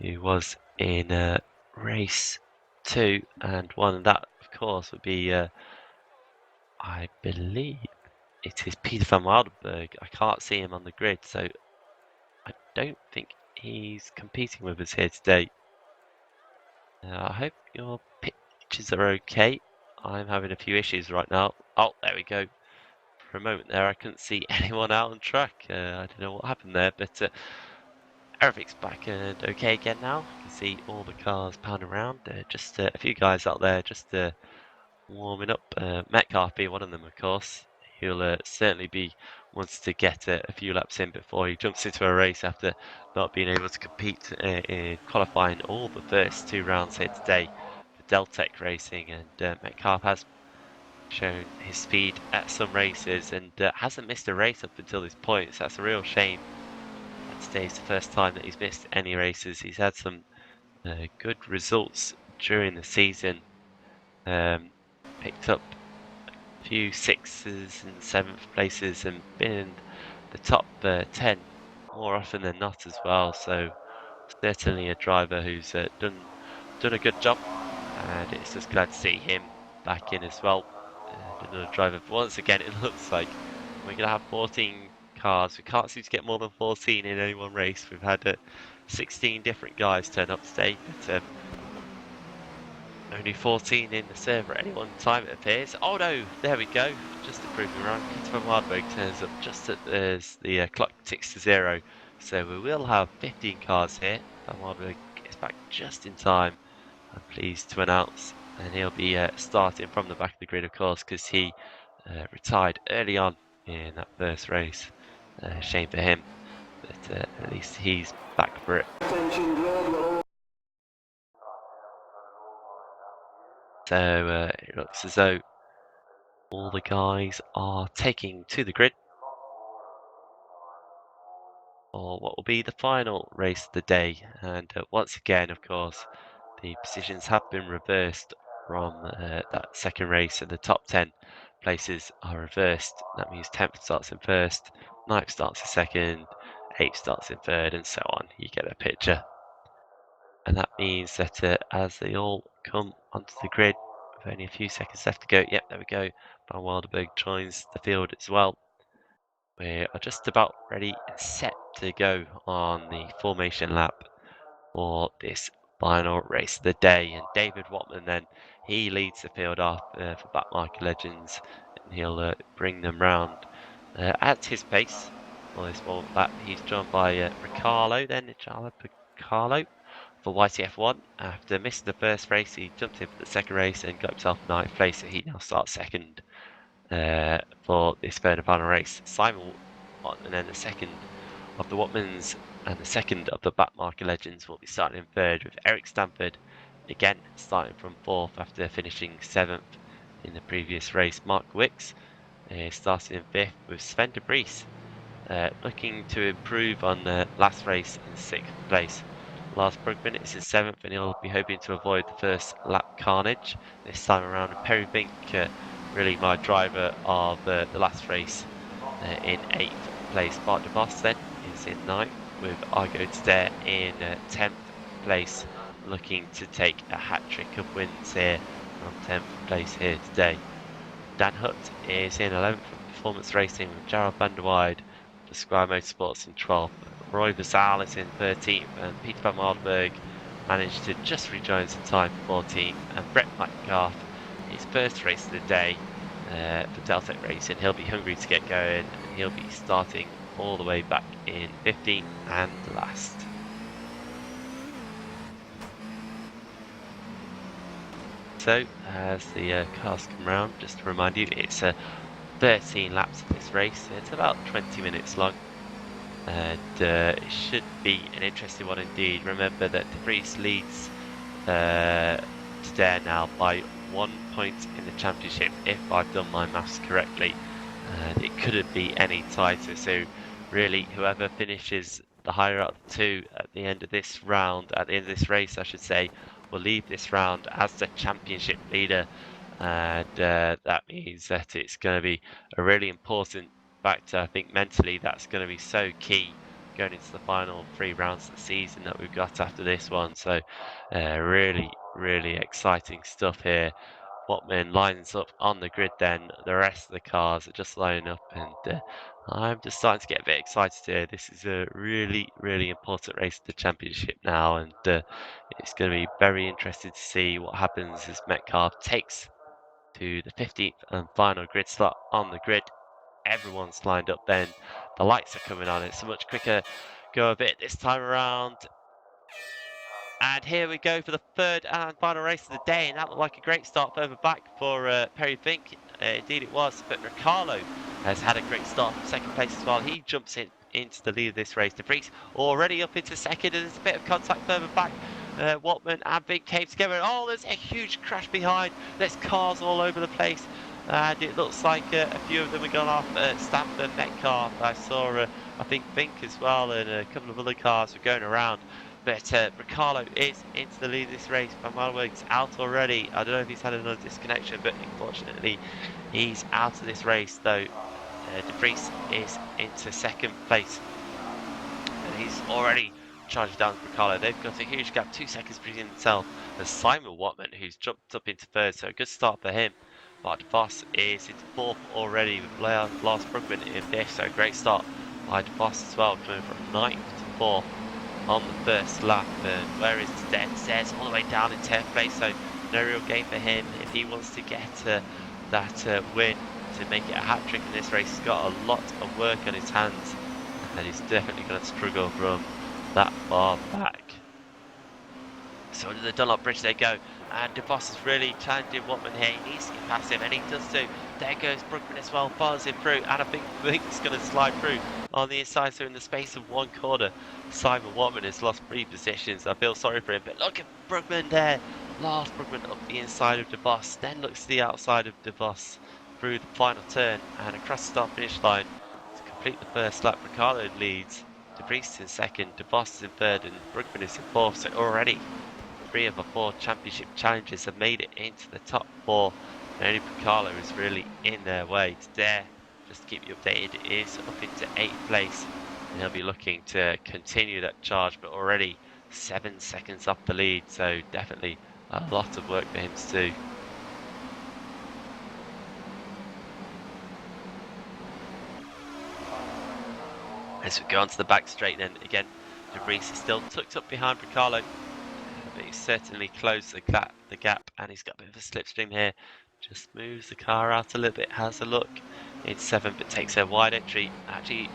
who was in race 2 and 1, and that of course would be I believe it is Peter van Mardenberg. I can't see him on the grid, so I don't think he's competing with us here today. I hope your pictures are okay. I'm having a few issues right now. Oh, there we go. For a moment there, I couldn't see anyone out on track. I don't know what happened there, but everything's back and okay again now. You can see all the cars pounding around. Just a few guys out there just warming up. Metcalf being one of them, of course. He'll certainly be wanting to get a few laps in before he jumps into a race after not being able to compete in qualifying all the first 2 rounds here today for Deltec Racing. And Metcalf has shown his speed at some races and hasn't missed a race up until this point, so that's a real shame. Today's the first time that he's missed any races. He's had some good results during the season. Picked up a few 6s and 7th places and been in the top 10 more often than not as well. So certainly a driver who's done a good job, and it's just glad to see him back in as well. Another driver. Once again, it looks like we're going to have 14 cars. We can't seem to get more than 14 in any one race. We've had 16 different guys turn up today, but only 14 in the server at any one time, it appears. Oh no, there we go. Just to prove me wrong, Peter van Mardenberg turns up just as the clock ticks to 0. So we will have 15 cars here. Van Mardenberg gets back just in time, I'm pleased to announce. And he'll be starting from the back of the grid, of course, because he retired early on in that first race. Shame for him, but at least he's back for it. So it looks as though all the guys are taking to the grid for what will be the final race of the day. And once again, of course, the positions have been reversed from that second race, and the top 10 places are reversed. That means 10th starts in first, 9th starts in second, 8th starts in third, and so on. You get a picture. And that means that as they all come onto the grid, with only a few seconds left to go, yep, there we go, Van Wilderberg joins the field as well. We are just about ready and set to go on the formation lap for this final race of the day. And David Watman then, he leads the field off for Backmarker Legends, and he'll bring them round at his pace for this warm lap. He's joined by Riccardo, then Riccardo for YTF1. After missing the first race, he jumped in for the second race and got himself ninth place, so he now starts second for this third and final race. Simon, and then the second of the Watmans and the second of the Backmarker Legends will be starting in third, with Eric Stanford again starting from fourth after finishing seventh in the previous race. Mark Wicks starting in fifth, with Sven de Vries looking to improve on the last race in sixth place. Lars Brugman is in seventh, and he'll be hoping to avoid the first lap carnage this time around. And Perry Vink, really my driver of the last race, in eighth place. Bart de Vos then is in ninth, with Argo Tadare in 10th place, looking to take a hat-trick of wins here from 10th place here today. Dan Hutt is in 11th for Performance Racing, with Gerald van der Weide for Squire Motorsports in 12th. Roy Basal is in 13th, and Peter van Mardenberg managed to just rejoin us in time for 14th. And Brett Metcalf, his first race of the day for Deltec Racing, he'll be hungry to get going, and he'll be starting all the way back in 15th and last. So, as the cars come round, just to remind you, it's 13 laps of this race. It's about 20 minutes long, and it should be an interesting one indeed. Remember that de Vries leads today now by 1 point in the championship, if I've done my maths correctly, and it couldn't be any tighter. So really, whoever finishes the higher up two at the end of this round, at the end of this race I should say, will leave this round as the championship leader, and that means that it's going to be a really important factor. I think mentally that's going to be so key going into the final 3 rounds of the season that we've got after this one. So really exciting stuff here. Watman lines up on the grid, then the rest of the cars are just lining up, and I'm just starting to get a bit excited here. This is a really important race of the championship now, and it's going to be very interesting to see what happens as Metcalf takes to the 15th and final grid slot on the grid. Everyone's lined up then. The lights are coming on. It's a much quicker go a bit this time around. And here we go for the third and final race of the day, and that looked like a great start further back for Perry Vink. Indeed it was, but Riccardo has had a great start from second place as well. He jumps into the lead of this race. De Vries already up into second, and there's a bit of contact further back. Watman and Vink came together. Oh, there's a huge crash behind. There's cars all over the place, and it looks like a few of them are going off. Stanford, Metcalf, I saw I think Vink as well, and a couple of other cars were going around. But Riccardo is into the lead of this race. Van Mardenberg's out already. I don't know if he's had another disconnection, but unfortunately he's out of this race, though. De Vries is into second place, and he's already charged down Riccardo. They've got a huge gap, 2 seconds between himself and Simon Watman, who's jumped up into third, so a good start for him. But De Vos is into fourth already, with Lars Brugman in fifth, so a great start by De Vos as well, coming from ninth to fourth on the first lap. And where is Stairs all the way down in 10th place, so no real gain for him if he wants to get that win to make it a hat-trick in this race. He's got a lot of work on his hands, and he's definitely going to struggle from that far back. So under the Dunlop Bridge they go, and De Vos is really challenging Watman here. He needs to get past him, and he does too. There goes Brugman as well, follows him through, and I think Vink's going to slide through on the inside. So in the space of one corner, Simon Watman has lost 3 positions. I feel sorry for him, but look at Brugman there. Lars Brugman up the inside of De Vos, then looks to the outside of De Vos through the final turn and across the start-finish line to complete the first lap. Riccardo leads, De Vries in second, De Vos is in third, and Brugman is in fourth. So already 3 of the 4 championship challenges have made it into the top 4. And only Riccardo is really in their way. Today, just to keep you updated, is up into 8th place, and he'll be looking to continue that charge, but already 7 seconds off the lead, so definitely a lot of work for him to do. As we go onto the back straight, then again, De Vries is still tucked up behind Riccardo. but he's certainly closed the gap, and he's got a bit of a slipstream here. Just moves the car out a little bit, has a look. It's 7, but takes a wide entry. Actually,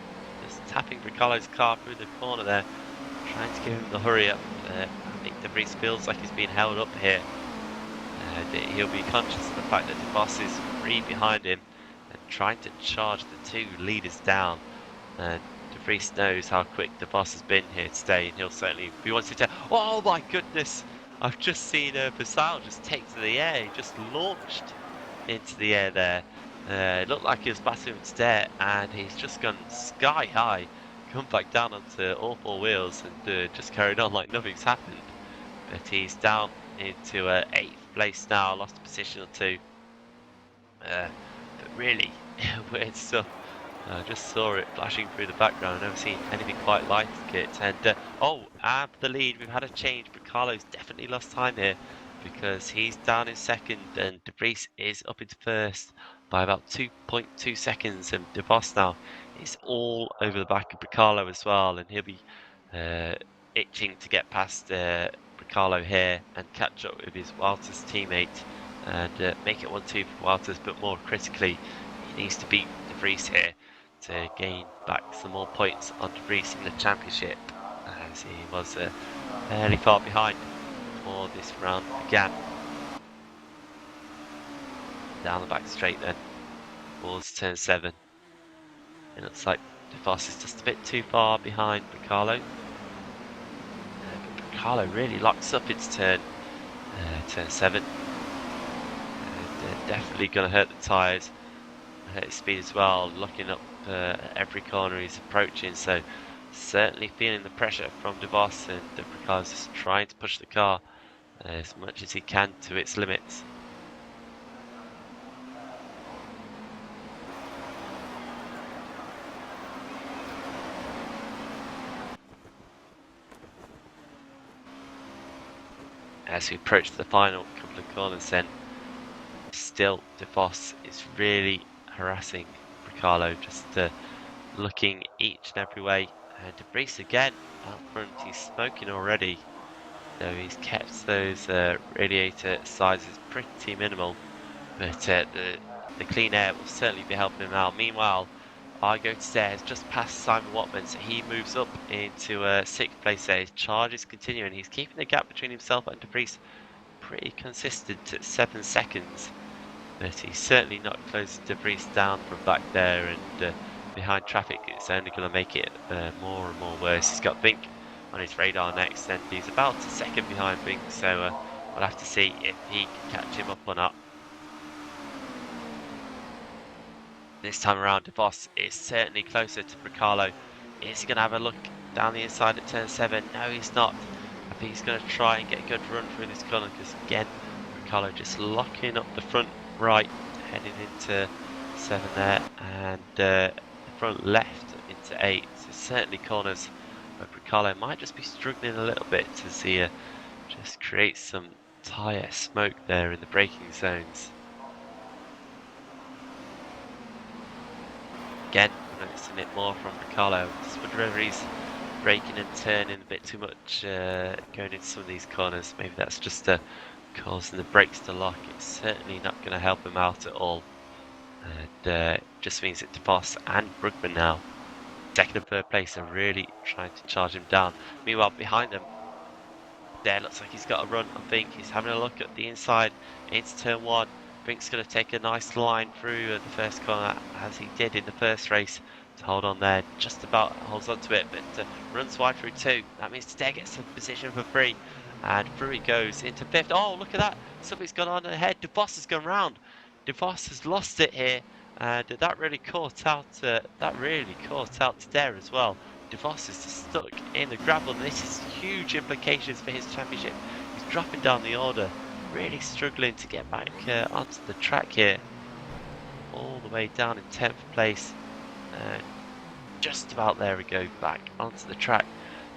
just tapping Riccardo's car through the corner there, trying to give him the hurry up. I think De Vries feels like he's being held up here. He'll be conscious of the fact that De Vos is 3 behind him and trying to charge the 2 leaders down. And De Vries knows how quick De Vos has been here today, and he'll certainly be wanting to. Oh my goodness! I've just seen Vassal just take to the air. He just launched into the air there. It looked like he was battling with Stair, and he's just gone sky high, come back down onto all 4 wheels, and just carried on like nothing's happened. But he's down into 8th place now, lost a position or 2. But really, weird stuff. I just saw it flashing through the background. I've never seen anything quite like it. And and the lead, we've had a change. But Carlo's definitely lost time here because he's down in 2nd, and De Vries is up into 1st by about 2.2 seconds. And De Vos now is all over the back of Bricalo as well, and he'll be itching to get past Bricalo here and catch up with his Walters teammate and make it 1-2 for Walters. But more critically, he needs to beat De Vries here to gain back some more points on De Vries in the championship, as he was fairly far behind before this round began. Down the back straight then, towards turn 7. It looks like De Vos is just a bit too far behind Bricalo. Bricalo really locks up its turn 7. And definitely going to hurt the tyres, hurt his speed as well, locking up every corner he's approaching. So certainly feeling the pressure from De Vos, and Bricalo's just trying to push the car as much as he can to its limits. As we approach the final couple of corners then, still De Vos is really harassing Bricalo, just looking each and every way. And De Vries again out front, he's smoking already, though he's kept those radiator sizes pretty minimal, but the clean air will certainly be helping him out. Meanwhile, Argo Stairs just past Simon Watman, so he moves up into 6th place there. His charge is continuing. He's keeping the gap between himself and De Vries pretty consistent at 7 seconds, but he's certainly not closing De Vries down from back there, and behind traffic it's only going to make it more and more worse. He's got Bink on his radar next, and he's about a second behind Bink, so we'll have to see if he can catch him up or not. This time around, De Vos is certainly closer to Bricalo. Is he going to have a look down the inside at turn 7? No, he's not. I think he's going to try and get a good run through this corner, because again, Bricalo just locking up the front right, heading into 7 there, and the front left into 8. So certainly corners where Bricalo might just be struggling a little bit as he just creates some tyre smoke there in the braking zones. Again, I'm noticing it more from Bricalo. Just wonder whether he's braking and turning a bit too much going into some of these corners. Maybe that's just causing the brakes to lock. It's certainly not going to help him out at all. And just means that De Vos and Brugman now, 2nd and 3rd place, are really trying to charge him down. Meanwhile, behind them, there looks like he's got a run. I think he's having a look at the inside into turn 1. Brink's going to take a nice line through the first corner, as he did in the first race, to hold on there. Just about holds on to it, but runs wide through 2. That means Stair gets a position for 3, and through he goes into 5th. Oh, look at that! Something's gone on ahead. De Vos has gone round. De Vos has lost it here, and that really caught out. Stair as well. De Vos is just stuck in the gravel, and this is huge implications for his championship. He's dropping down the order. Really struggling to get back onto the track here, all the way down in 10th place, and just about there we go, back onto the track,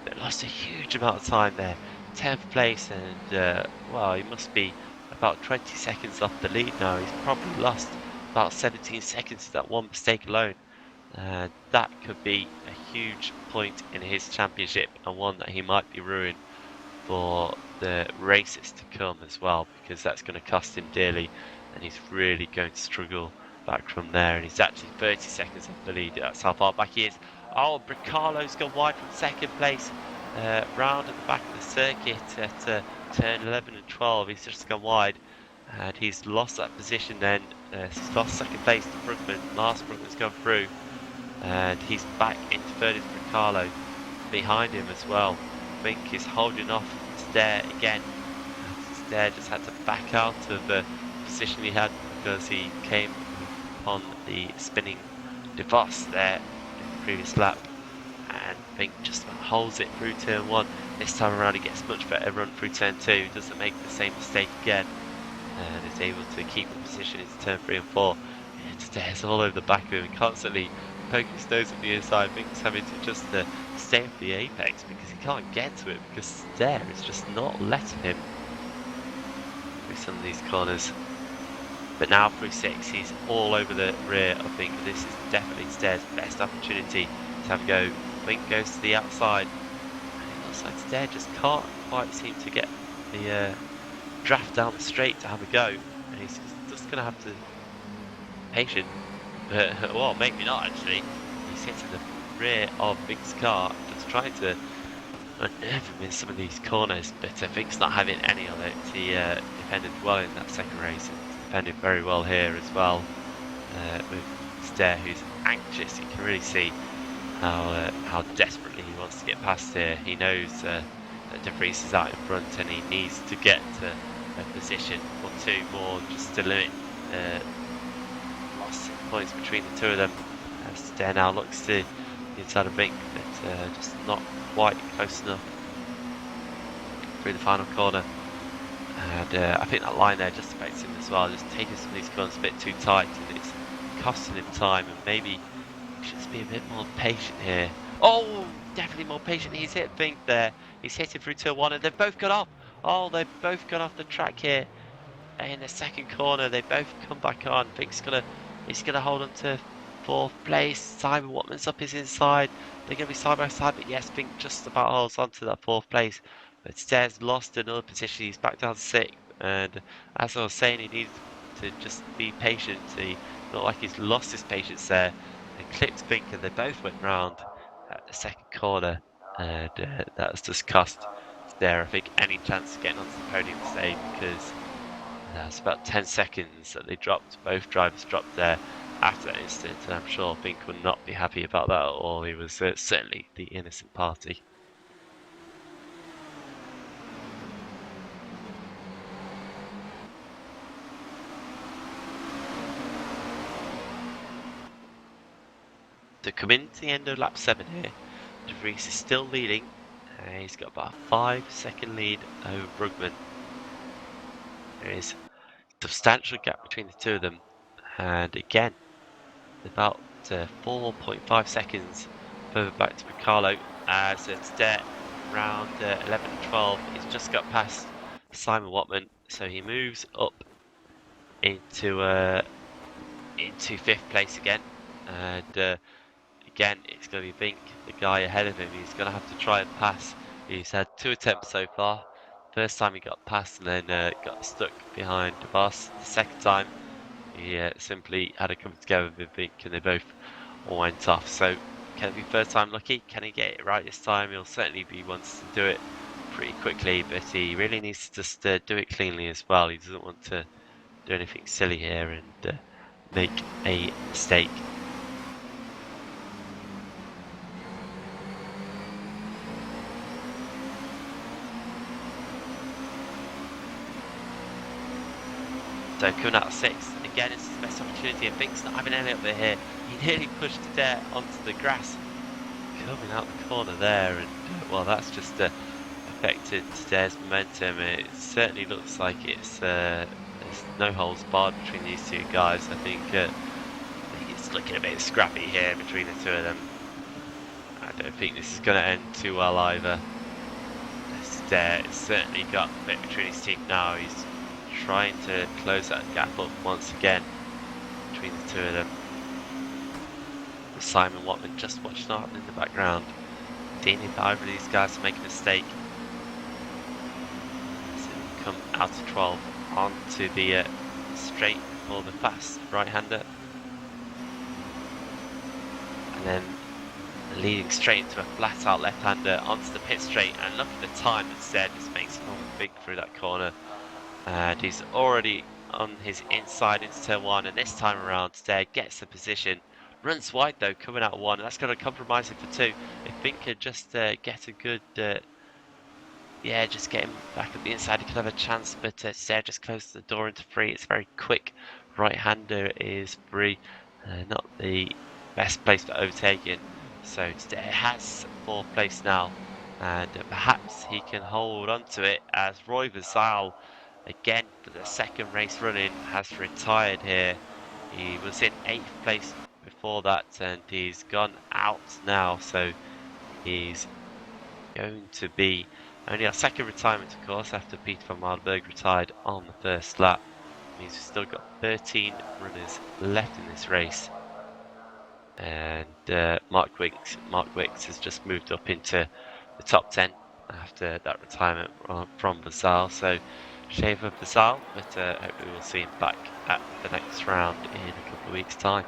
but lost a huge amount of time there. 10th place, and well, he must be about 20 seconds off the lead now. He's probably lost about 17 seconds to that one mistake alone, and that could be a huge point in his championship, and one that he might be ruined for the races to come as well, because that's going to cost him dearly, and he's really going to struggle back from there. And he's actually 30 seconds off the lead. That's how far back he is. Oh, Bricalo's gone wide from second place. Round at the back of the circuit at turn 11 and 12. He's just gone wide, and he's lost that position then. He's lost second place to Brugman. Lars Brugman's gone through, and he's back into third is Bricalo. Behind him as well, Fink is holding off Stair again. Stair just had to back out of the position he had because he came on the spinning DeVos there in the previous lap, and Fink just holds it through turn 1. This time around he gets much better run through turn 2, doesn't make the same mistake again, and is able to keep the position into turn 3 and 4. And Stair's all over the back of him, constantly poking his nose at the inside. Fink's having to just stay off the apex because he can't get to it, because Stair is just not letting him through some of these corners. But now through 6, he's all over the rear of Fink. This is definitely Stair's best opportunity to have a go. Fink goes to the outside, and it looks like Stair just can't quite seem to get the draft down the straight to have a go, and he's just going to have to be patient. But, well, maybe not actually. He's hitting the rear of Fink's car, just trying to unnerve him in some of these corners, but Fink's not having any of it. He defended well in that second race, and defended very well here as well, with Stair, who's anxious. You can really see how desperately he wants to get past here. He knows that De Vries is out in front, and he needs to get to a position or two more just to limit loss in points between the two of them. Stair now looks to the inside of Fink, but just not quite close enough through the final corner. And I think that line there just affects him as well, just taking some of these corners a bit too tight, and it's costing him time, and maybe he should just be a bit more patient here. Oh, definitely more patient. He's hit Fink there. He's hit him through turn 1, and they've both got off. Oh, they've both gone off the track here in the second corner. They both come back on. Fink's he's gonna hold on to 4th place. Simon Watman's up his inside. They're gonna be side by side, but yes, Fink just about holds on to that 4th place. But Stair's lost another position. He's back down to 6th, and as I was saying, he needs to just be patient. He looked like he's lost his patience there and clipped Fink, and they both went round at the second corner, and that has just cost Stair, I think, any chance of getting onto the podium today, because that's about 10 seconds that they dropped. Both drivers dropped there after that incident, and I'm sure Fink would not be happy about that at all. He was certainly the innocent party. To come into the end of lap 7 here, De Vries is still leading. He's got about a 5-second lead over Brugman. There is a substantial gap between the two of them, and again, about 4.5 seconds further back to Bricalo, as Stair round 11 and 12. He's just got past Simon Watman, so he moves up into 5th place again, and again, it's going to be Fink, the guy ahead of him. He's going to have to try and pass. He's had 2 attempts so far. First time he got past and then got stuck behind the boss. The second time, he simply had to come together with Fink, and they both all went off. So, can it be first time lucky? Can he get it right this time? He'll certainly be wants to do it pretty quickly, but he really needs to just do it cleanly as well. He doesn't want to do anything silly here and make a mistake. So coming out of 6th, again it's his best opportunity, and Fink's not having any up there here. He nearly pushed Stair onto the grass coming out the corner there, and well, that's just affected Stair's momentum. It certainly looks like it's there's no holds barred between these two guys. I think it's looking a bit scrappy here between the two of them. I don't think this is going to end too well either. Stair has certainly got a bit between his teeth now. He's trying to close that gap up once again between the two of them. With Simon Watman just watching on in the background, seeing if either of these guys make a mistake. come out of 12 onto the straight for the fast right-hander. And then leading straight into a flat-out left-hander onto the pit straight. And look at the time instead, just makes it big through that corner. And he's already on his inside into turn 1, and this time around Stair gets the position. Runs wide though, coming out of 1, and that's going to compromise him for 2. If Fink could just get a good... yeah, just get him back at the inside, he could have a chance, but Stair just closed the door into 3. It's very quick. Right-hander is 3. Not the best place for overtaking. So Stair has 4th place now, and perhaps he can hold on to it as Roy Vassal, again for the 2nd race running, has retired here. He was in 8th place before that, and he's gone out now, so he's going to be only our 2nd retirement, of course, after Peter van Mardenberg retired on the 1st lap. Means we've still got 13 runners left in this race. And Mark Wicks has just moved up into the top 10 after that retirement from Vassal. So shame for Vassal, but hopefully we'll see him back at the next round in a couple of weeks' time.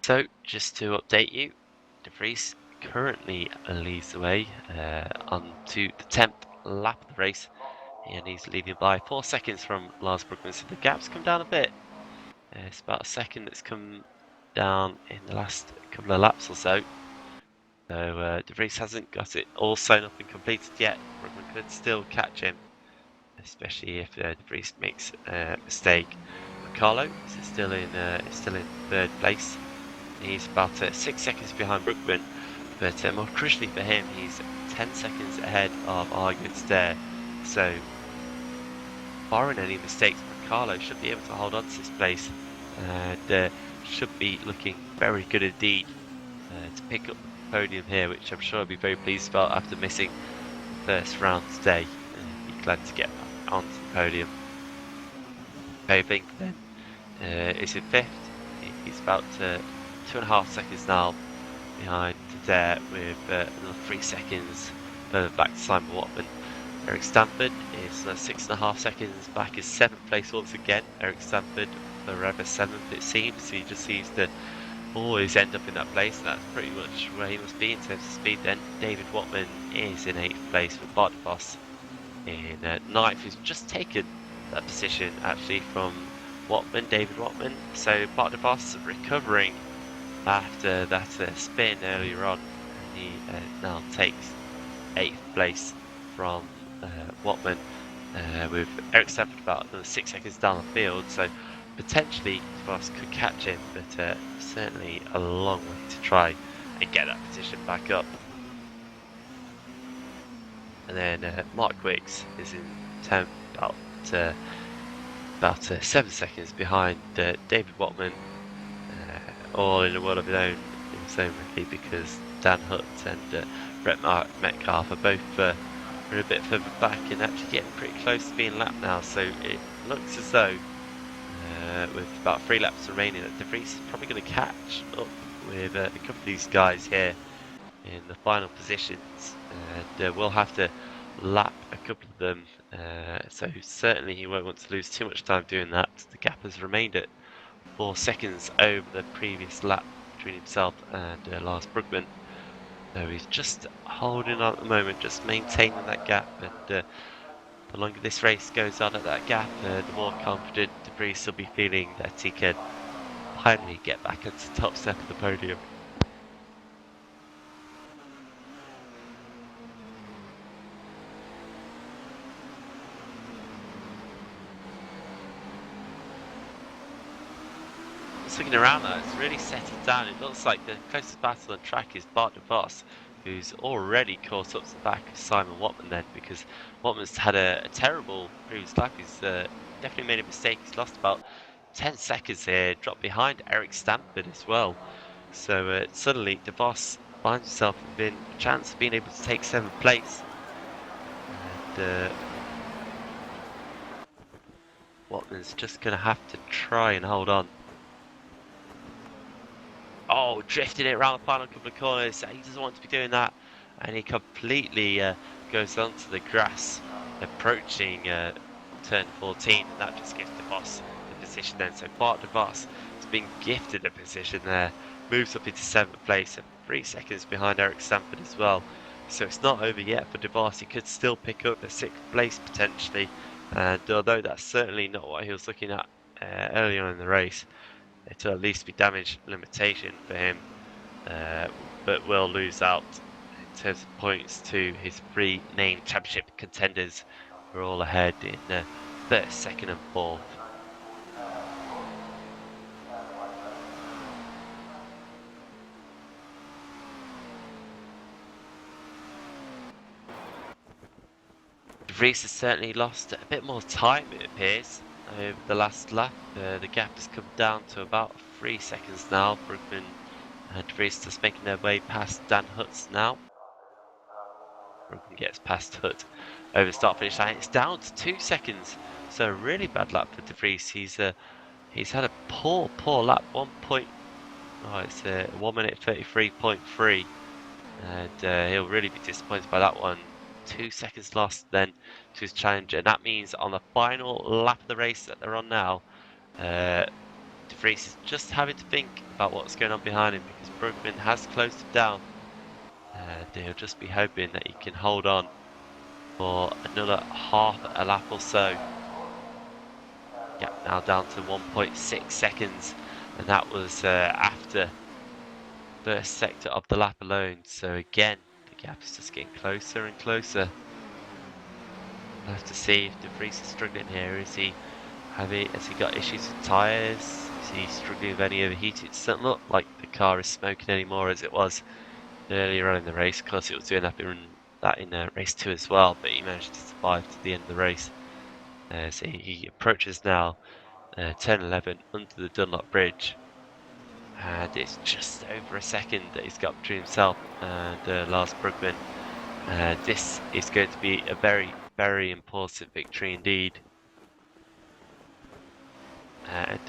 So just to update you, De Vries currently leads the way on to the 10th lap of the race, and he's leading by 4 seconds from Lars Brugman, so the gap's come down a bit. It's about a second that's come down in the last couple of laps or so. So De Vries hasn't got it all sewn up and completed yet. Brugman could still catch him, especially if De Vries makes a mistake. Carlo is still in 3rd place. He's about 6 seconds behind Brugman, but more crucially for him, he's 10 seconds ahead of our good Stair. So, barring any mistakes, Carlo should be able to hold on to this place and should be looking very good indeed to pick up the podium here, which I'm sure he'll be very pleased about after missing the 1st round today. Be glad to get back onto the podium. Vink then is in 5th. He's about 2.5 seconds now behind there, with another 3 seconds further back to Simon Watman. Eric Stanford is 6.5 seconds back in 7th place once again. Eric Stanford forever 7th it seems. He just seems to always end up in that place, and that's pretty much where he must be in terms of speed then. David Watman is in 8th place with Bart de Vos in 9th, who's just taken that position actually from David Watman. So Bart de Vos recovering after that spin earlier on, and he now takes 8th place from Watman, with Eric Stanford about another 6 seconds down the field, so potentially De Vos could catch him, but certainly a long way to try and get that position back up. And then Mark Wicks is in 10th, about 7 seconds behind David Watman, all in a world of his own really, because Dan Hutt and Brett Metcalf are both are a bit further back and actually getting pretty close to being lapped now. So it looks as though with about 3 laps remaining that De Vries is probably going to catch up with a couple of these guys here in the final positions, and we'll have to lap a couple of them, so certainly he won't want to lose too much time doing that. The gap has remained at 4 seconds over the previous lap between himself and Lars Brugman. So he's just holding on at the moment, just maintaining that gap, and the longer this race goes on at that gap, the more confident De Vries will be feeling that he can finally get back onto the top step of the podium. Just looking around now, it's really settled down. It looks like the closest battle on track is Bart de Vos, who's already caught up to the back of Simon Watman then, because Watman's had a terrible previous lap. He's definitely made a mistake. He's lost about 10 seconds here, dropped behind Eric Stanford as well. So suddenly De Vos finds himself with a chance of being able to take 7th place. And Watman's just going to have to try and hold on. Oh, drifting it around the final couple of corners. He doesn't want to be doing that. And he completely goes onto the grass, approaching turn 14. And that just gives DeVos the position then. So Bart DeVos has been gifted a position there. Moves up into 7th place and 3 seconds behind Eric Stanford as well. So it's not over yet for DeVos. He could still pick up the 6th place potentially. And although that's certainly not what he was looking at earlier in the race, it'll at least be damage limitation for him, but will lose out in terms of points to his 3 named championship contenders who are all ahead in 1st, 2nd and 4th. De Vries has certainly lost a bit more time, it appears, over the last lap. The gap has come down to about 3 seconds now. Brugman and De Vries just making their way past Dan Hutz now. Brugman gets past Hut over the start finish line. It's down to 2 seconds, so a really bad lap for De Vries. He's had a poor lap. 1 minute 33.3, and he'll really be disappointed by that one. 2 seconds lost then to his challenger, and that means on the final lap of the race that they're on now, De Vries is just having to think about what's going on behind him, because Brugman has closed him down, and he'll just be hoping that he can hold on for another half a lap or so. Gap now down to 1.6 seconds, and that was after first sector of the lap alone. So again, the gap is just getting closer and closer. We'll have to see if De Vries is struggling here. Has he got issues with tyres? Is he struggling with any overheating? It doesn't look like the car is smoking anymore as it was earlier on in the race. Of course, it was doing that in race 2 as well, but he managed to survive to the end of the race. So he approaches now turn 11 under the Dunlop Bridge, and it's just over a second that he's got between himself and Lars Brugman. This is going to be a very, very important victory indeed. And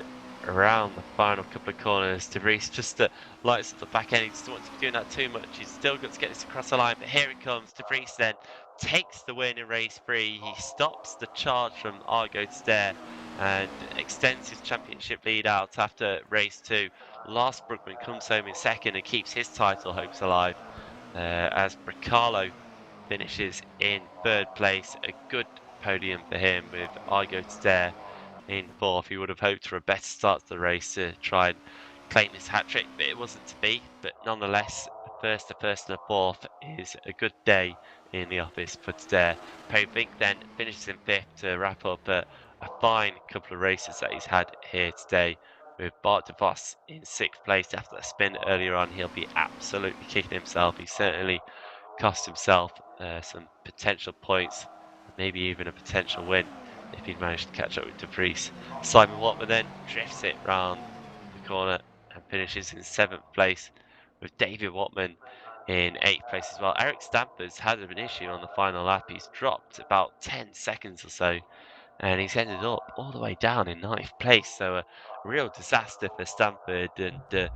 around the final couple of corners, De Vries just lights up the back end. He doesn't want to be doing that too much. He's still got to get this across the line, but here it comes. De Vries then takes the win in race 3. He stops the charge from Argo Stair and extends his championship lead out after race 2. Lars Brugman comes home in 2nd and keeps his title hopes alive, as Bricalo finishes in 3rd place. A good podium for him with Argo Stair in 4th. He would have hoped for a better start to the race to try and claim his hat-trick, but it wasn't to be. But nonetheless, a 1st, a 1st and a 4th is a good day in the office for today. Povink then finishes in 5th to wrap up a fine couple of races that he's had here today, with Bart de Vos in 6th place after that spin earlier on. He'll be absolutely kicking himself. He certainly cost himself some potential points, maybe even a potential win if he'd managed to catch up with De Vries. Simon Watman then drifts it round the corner and finishes in 7th place, with David Watman in 8th place as well. Eric Stamper's had an issue on the final lap. He's dropped about 10 seconds or so, and he's ended up all the way down in 9th place. So a real disaster for Stamford, and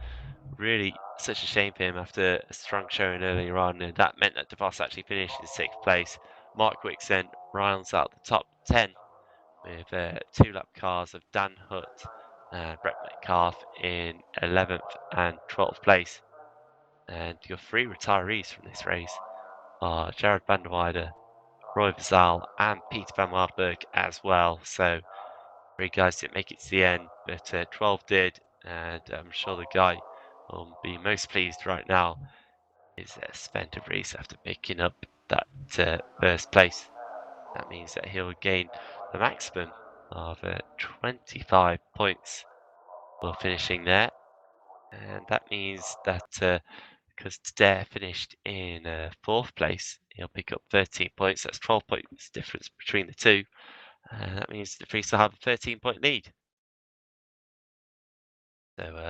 really such a shame for him after a strong showing earlier on. And that meant that DeVos actually finished in 6th place. Mark Wicks then rounds out the top 10 with 2 lap cars of Dan Hutt and Brett Metcalf in 11th and 12th place. And your 3 retirees from this race are Jared van der Weide, Roy Vazal and Peter van Wildberg as well. So 3 guys didn't make it to the end, but 12 did, and I'm sure the guy will be most pleased right now is Sven de Vries after picking up that 1st place. That means that he'll gain the maximum of 25 points for finishing there, and that means that because Dare finished in 4th place, he'll pick up 13 points. That's 12 points difference between the two, and that means the Vries will have a 13-point lead. So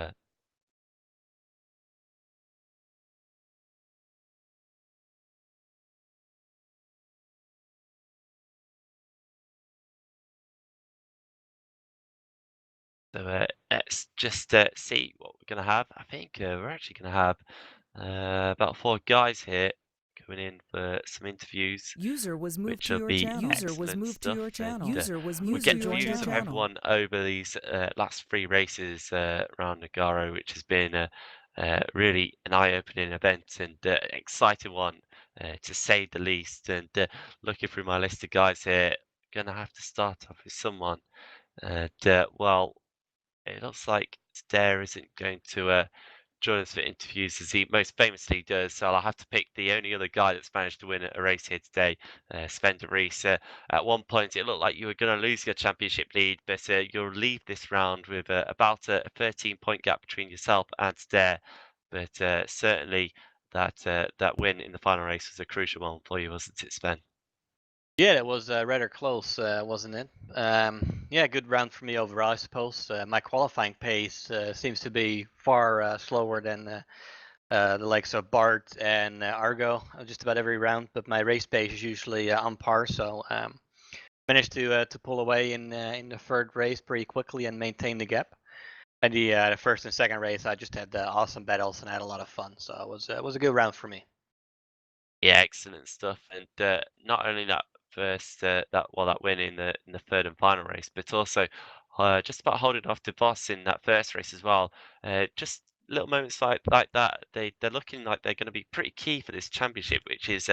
let's just see what we're going to have. I think we're actually going to have about 4 guys here going in for some interviews, User was moved which to will your be channel. User was excellent moved to stuff. your channel. And User was we'll moved get to the your views of channel. everyone over these last 3 races around Nogaro, which has been really an eye-opening event and exciting one, to say the least. And looking through my list of guys here, gonna have to start off with someone. And well, it looks like Dare isn't going to join us for interviews as he most famously does. So I'll have to pick the only other guy that's managed to win a race here today, Sven de Vries. At one point, it looked like you were going to lose your championship lead, but you'll leave this round with about a 13-point gap between yourself and Dare. But certainly that win in the final race was a crucial one for you, wasn't it, Sven? Yeah, it was rather close, wasn't it? Yeah, good round for me overall, I suppose. My qualifying pace seems to be far slower than the likes of Bart and Argo just about every round, but my race pace is usually on par, so managed to pull away in the third race pretty quickly and maintain the gap. And the first and second race, I just had awesome battles and I had a lot of fun, so it was a good round for me. Yeah, excellent stuff. And not only that first that win in the third and final race, but also just about holding off DeVos in that first race as well. Just little moments like that, they're looking like they're going to be pretty key for this championship, which is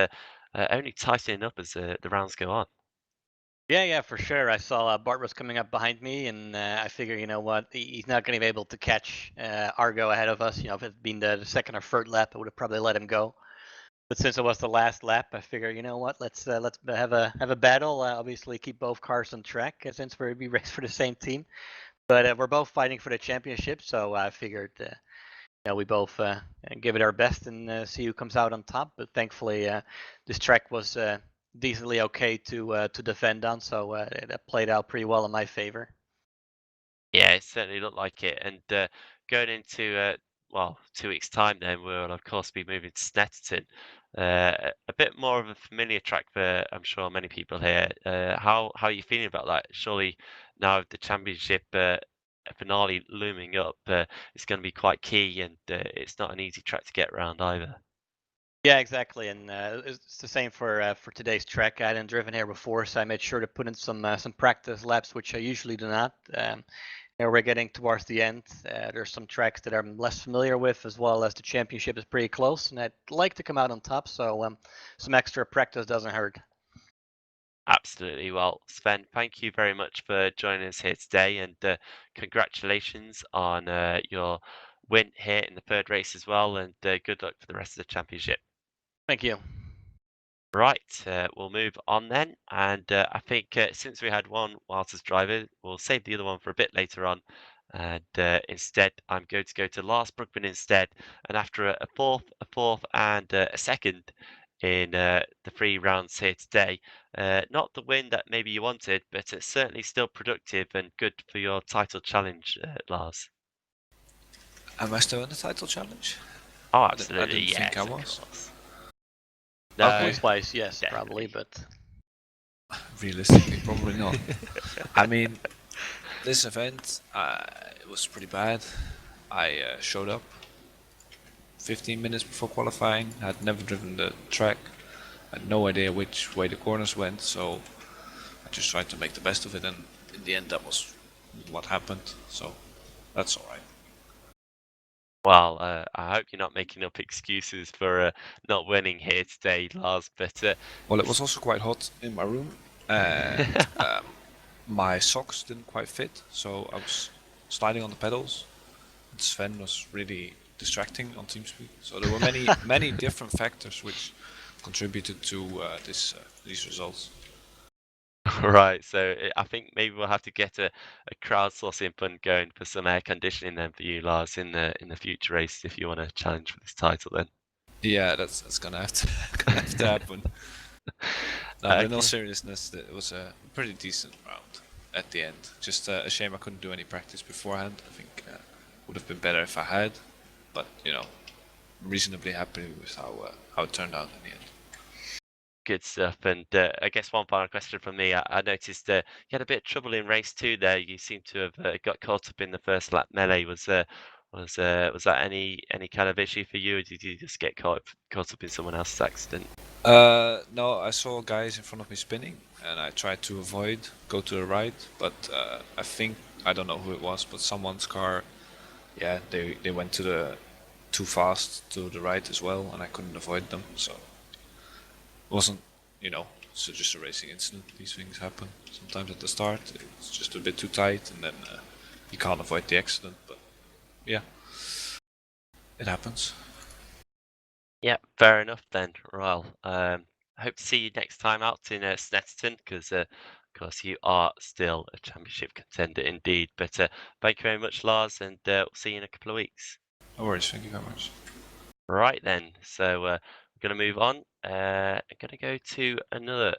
only tightening up as the rounds go on. Yeah, for sure. I saw Bart was coming up behind me, and I figure, you know what, he's not going to be able to catch Argo ahead of us. You know, if it had been the second or third lap, I would have probably let him go. But since it was the last lap, I figure, you know what, let's have a battle. Obviously, keep both cars on track since we race for the same team. But we're both fighting for the championship, so I figured, we both give it our best and see who comes out on top. But thankfully, this track was decently okay to defend on, so that played out pretty well in my favor. Yeah, it certainly looked like it. And going into well, 2 weeks' time, then we'll of course be moving to Snetterton, a bit more of a familiar track for I'm sure many people here. How are you feeling about that? Surely now with the championship finale looming up, it's going to be quite key, and it's not an easy track to get around either. Yeah, exactly, and it's the same for today's track. I hadn't driven here before, so I made sure to put in some practice laps, which I usually do not. We're getting towards the end. There's some tracks that I'm less familiar with, as well as the championship is pretty close, and I'd like to come out on top. So some extra practice doesn't hurt. Absolutely. Well, Sven, thank you very much for joining us here today, and congratulations on your win here in the third race as well, and good luck for the rest of the championship. Thank you. Right, we'll move on then, and I think since we had one whilst as driver, we'll save the other one for a bit later on, and instead I'm going to go to Lars Brookman instead, and after a fourth, and a second in the 3 rounds here today, not the win that maybe you wanted, but it's certainly still productive and good for your title challenge, Lars. Am I still in the title challenge? Oh, I absolutely, didn't think yes, I of was. course. Okay. Points-wise, yes, definitely. probably, but Realistically, probably not. I mean, this event, it was pretty bad. I showed up 15 minutes before qualifying. Had never driven the track. Had no idea which way the corners went, so I just tried to make the best of it, and in the end, that was what happened. So that's all right. Well, I hope you're not making up excuses for not winning here today, Lars. But Well, it was also quite hot in my room, and my socks didn't quite fit, so I was sliding on the pedals. And Sven was really distracting on TeamSpeak, so there were many different factors which contributed to these results. right, so I think maybe we'll have to get a crowdsourcing fund going for some air conditioning then for you, Lars, in the future race if you want to challenge for this title then. Yeah, that's gonna have to gonna have to happen. No, but in all Okay. seriousness, it was a pretty decent round at the end. Just a shame I couldn't do any practice beforehand. I think would have been better if I had, but reasonably happy with how it turned out in the end. Good stuff. And I guess one final question from me. I noticed you had a bit of trouble in race two there. You seem to have got caught up in the first lap melee. Was that any kind of issue for you, or did you just get caught up in someone else's accident? No, I saw guys in front of me spinning, and I tried to go to the right, but I don't know who it was, but someone's car, yeah, they went too fast to the right as well, and I couldn't avoid them, so it wasn't, so just a racing incident. These things happen sometimes at the start. It's just a bit too tight, and then you can't avoid the accident, but yeah, it happens. Yeah, fair enough then. Well, I hope to see you next time out in Snetterton, because of course you are still a championship contender indeed. But thank you very much, Lars, and we'll see you in a couple of weeks. No worries, thank you very much. Right then, so we're going to move on. I'm going to go to another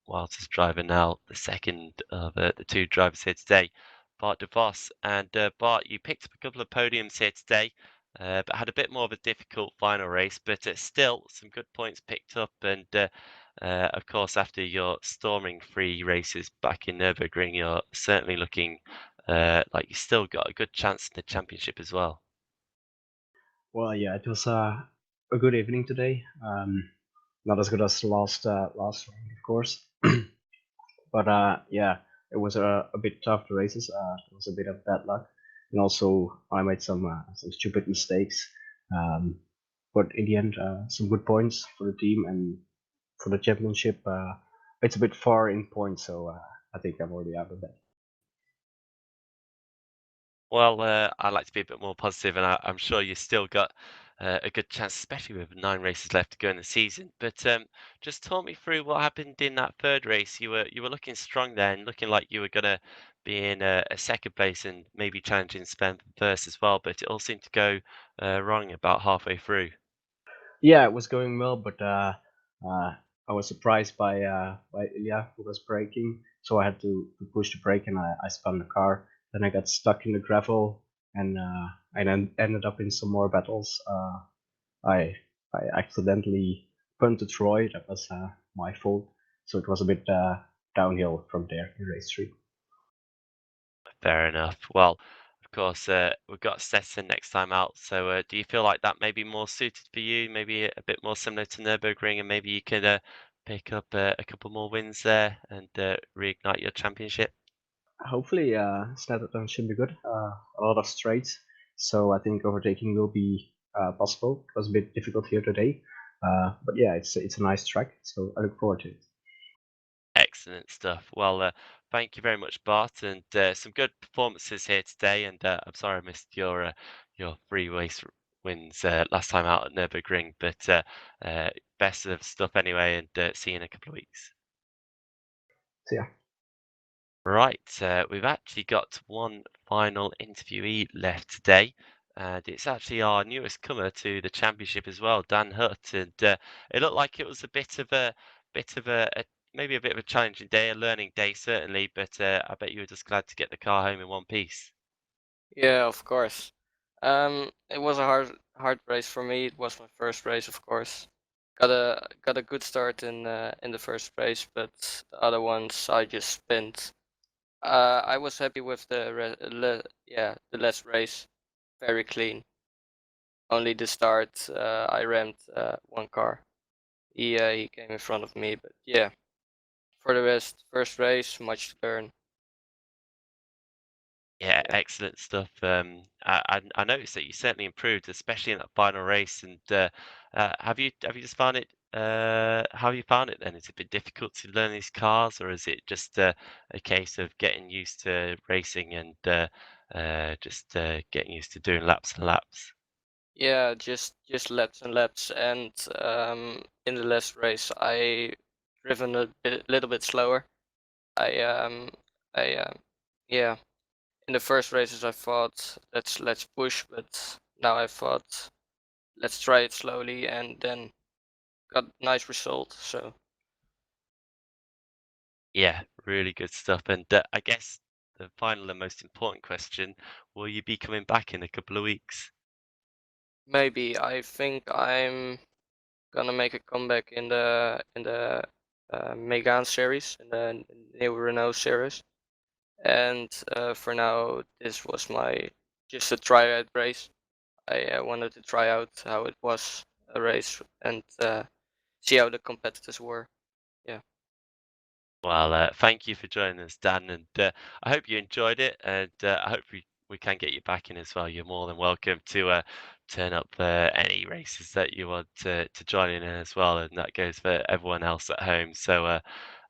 Wildest driver now, the second of the two drivers here today, Bart de Vos. And Bart, you picked up a couple of podiums here today, but had a bit more of a difficult final race, but still some good points picked up. And of course, after your storming 3 races back in Nürburgring, you're certainly looking like you still got a good chance in the championship as well. Well, yeah, it was a good evening today. Not as good as last round, of course, but yeah, it was a bit tough. The races. It was a bit of bad luck, and also I made some stupid mistakes. But in the end, some good points for the team and for the championship. It's a bit far in points, so I think I'm already out of that. Well, I'd like to be a bit more positive, and I'm sure you still got a good chance, especially with 9 races left to go in the season. But just talk me through what happened in that third race. You were looking strong there, and looking like you were gonna be in a second place and maybe challenging Sven for first as well. But it all seemed to go wrong about halfway through. Yeah, it was going well, but I was surprised by Ilya, who was braking, so I had to push the brake and I spun the car. Then I got stuck in the gravel and I then ended up in some more battles. I I accidentally punted Troy. That was my fault. So it was a bit downhill from there in race 3. Fair enough. Well, of course, we've got Stetson next time out. So, do you feel like that may be more suited for you? Maybe a bit more similar to Nürburgring, and maybe you could pick up a couple more wins there and reignite your championship? Hopefully, Snetterton should be good. A lot of straights, so I think overtaking will be possible. It was a bit difficult here today, but yeah, it's a nice track, so I look forward to it. Excellent stuff. Well, thank you very much, Bart, and some good performances here today. And I'm sorry I missed your 3 race wins last time out at Nürburgring, but best of stuff anyway, and see you in a couple of weeks. So yeah. Right, we've actually got one final interviewee left today, and it's actually our newest comer to the championship as well, Dan Hutt. And it looked like it was a bit of maybe a bit of a challenging day, a learning day certainly, but I bet you were just glad to get the car home in one piece. Yeah, of course. It was a hard race for me. It was my first race, of course. Got a good start in the first race, but the other ones I just spent. I was happy with the last race, very clean. Only the start, I rammed one car. He came in front of me, but yeah. For the rest, first race, much to learn. Yeah, Yeah. excellent stuff. I noticed that you certainly improved, especially in that final race. And have you just found it? How have you found it then? Has it been difficult to learn these cars, or is it just a case of getting used to racing and just getting used to doing laps and laps? Yeah, just laps and laps, and in the last race I driven little bit slower. I I yeah, in the first races I thought let's push, but now I thought let's try it slowly, and then got nice result. So Yeah, really good stuff. And I guess the final and most important question: will you be coming back in a couple of weeks? maybe I think I'm gonna make a comeback in the Megane series and the new Renault series. And for now, this was just a tryout race. I wanted to try out how it was a race and see how the competitors were. Yeah. Well, thank you for joining us, Dan, and I hope you enjoyed it, and I hope we can get you back in as well. You're more than welcome to turn up any races that you want to join in as well, and that goes for everyone else at home. So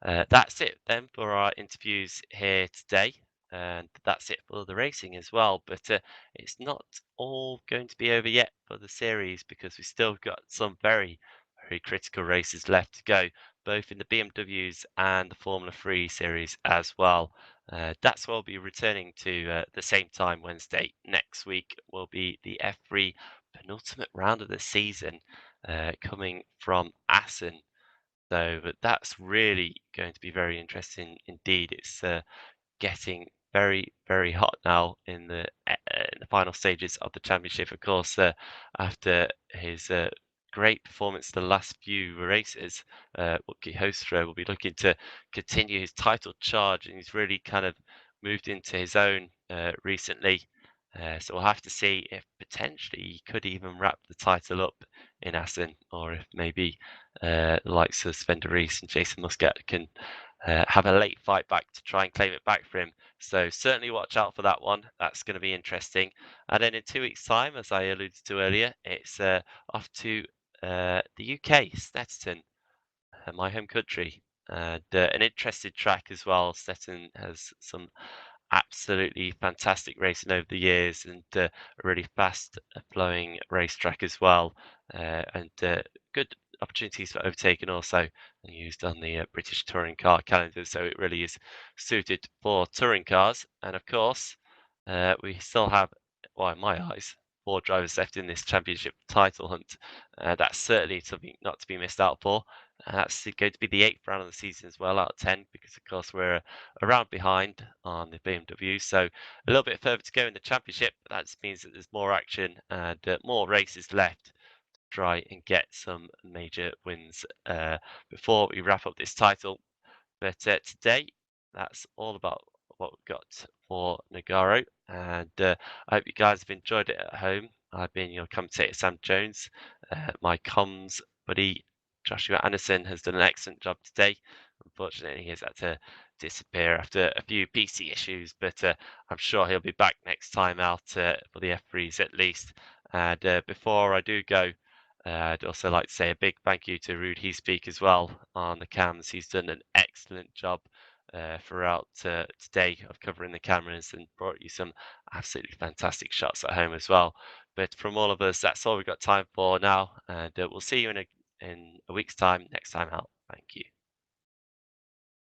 that's it then for our interviews here today, and that's it for the racing as well. But it's not all going to be over yet for the series because we've still got some very, very critical races left to go, both in the BMWs and the Formula 3 series as well. That's where we'll be returning to the same time Wednesday next week. Will be the F3 penultimate round of the season coming from Assen. So but that's really going to be very interesting indeed. It's getting very, very hot now in the final stages of the championship. Of course, after his great performance the last few races, Ruud Heesterbeek will be looking to continue his title charge, and he's really kind of moved into his own recently. So we'll have to see if potentially he could even wrap the title up in Assen, or if maybe the likes of Sven de Vries and Jason Muscat can have a late fight back to try and claim it back for him. So certainly watch out for that one. That's going to be interesting. And then in 2 weeks' time, as I alluded to earlier, it's off to the UK, Snetterton, my home country. And an interesting track as well. Stettin has some absolutely fantastic racing over the years, and a really fast flowing racetrack as well, and good opportunities for overtaking also used on the British touring car calendar, so it really is suited for touring cars. And of course we still have, well, in my eyes, 4 drivers left in this championship title hunt. That's certainly something not to be missed out for. That's going to be the 8th round of the season as well, out of 10, because of course we're a round behind on the BMW, so a little bit further to go in the championship. But that just means that there's more action and more races left to try and get some major wins before we wrap up this title. But today, that's all about what we've got for Nogaro, and I hope you guys have enjoyed it at home. I've been your commentator, Sam Jones. My comms buddy, Joshua Anderson, has done an excellent job today. Unfortunately, he's had to disappear after a few PC issues, but I'm sure he'll be back next time out for the F3s at least. And before I do go, I'd also like to say a big thank you to Ruud Heesterbeek as well on the cams. He's done an excellent job throughout today of covering the cameras and brought you some absolutely fantastic shots at home as well. But from all of us, that's all we've got time for now, and we'll see you in a week's time next time out. Thank you.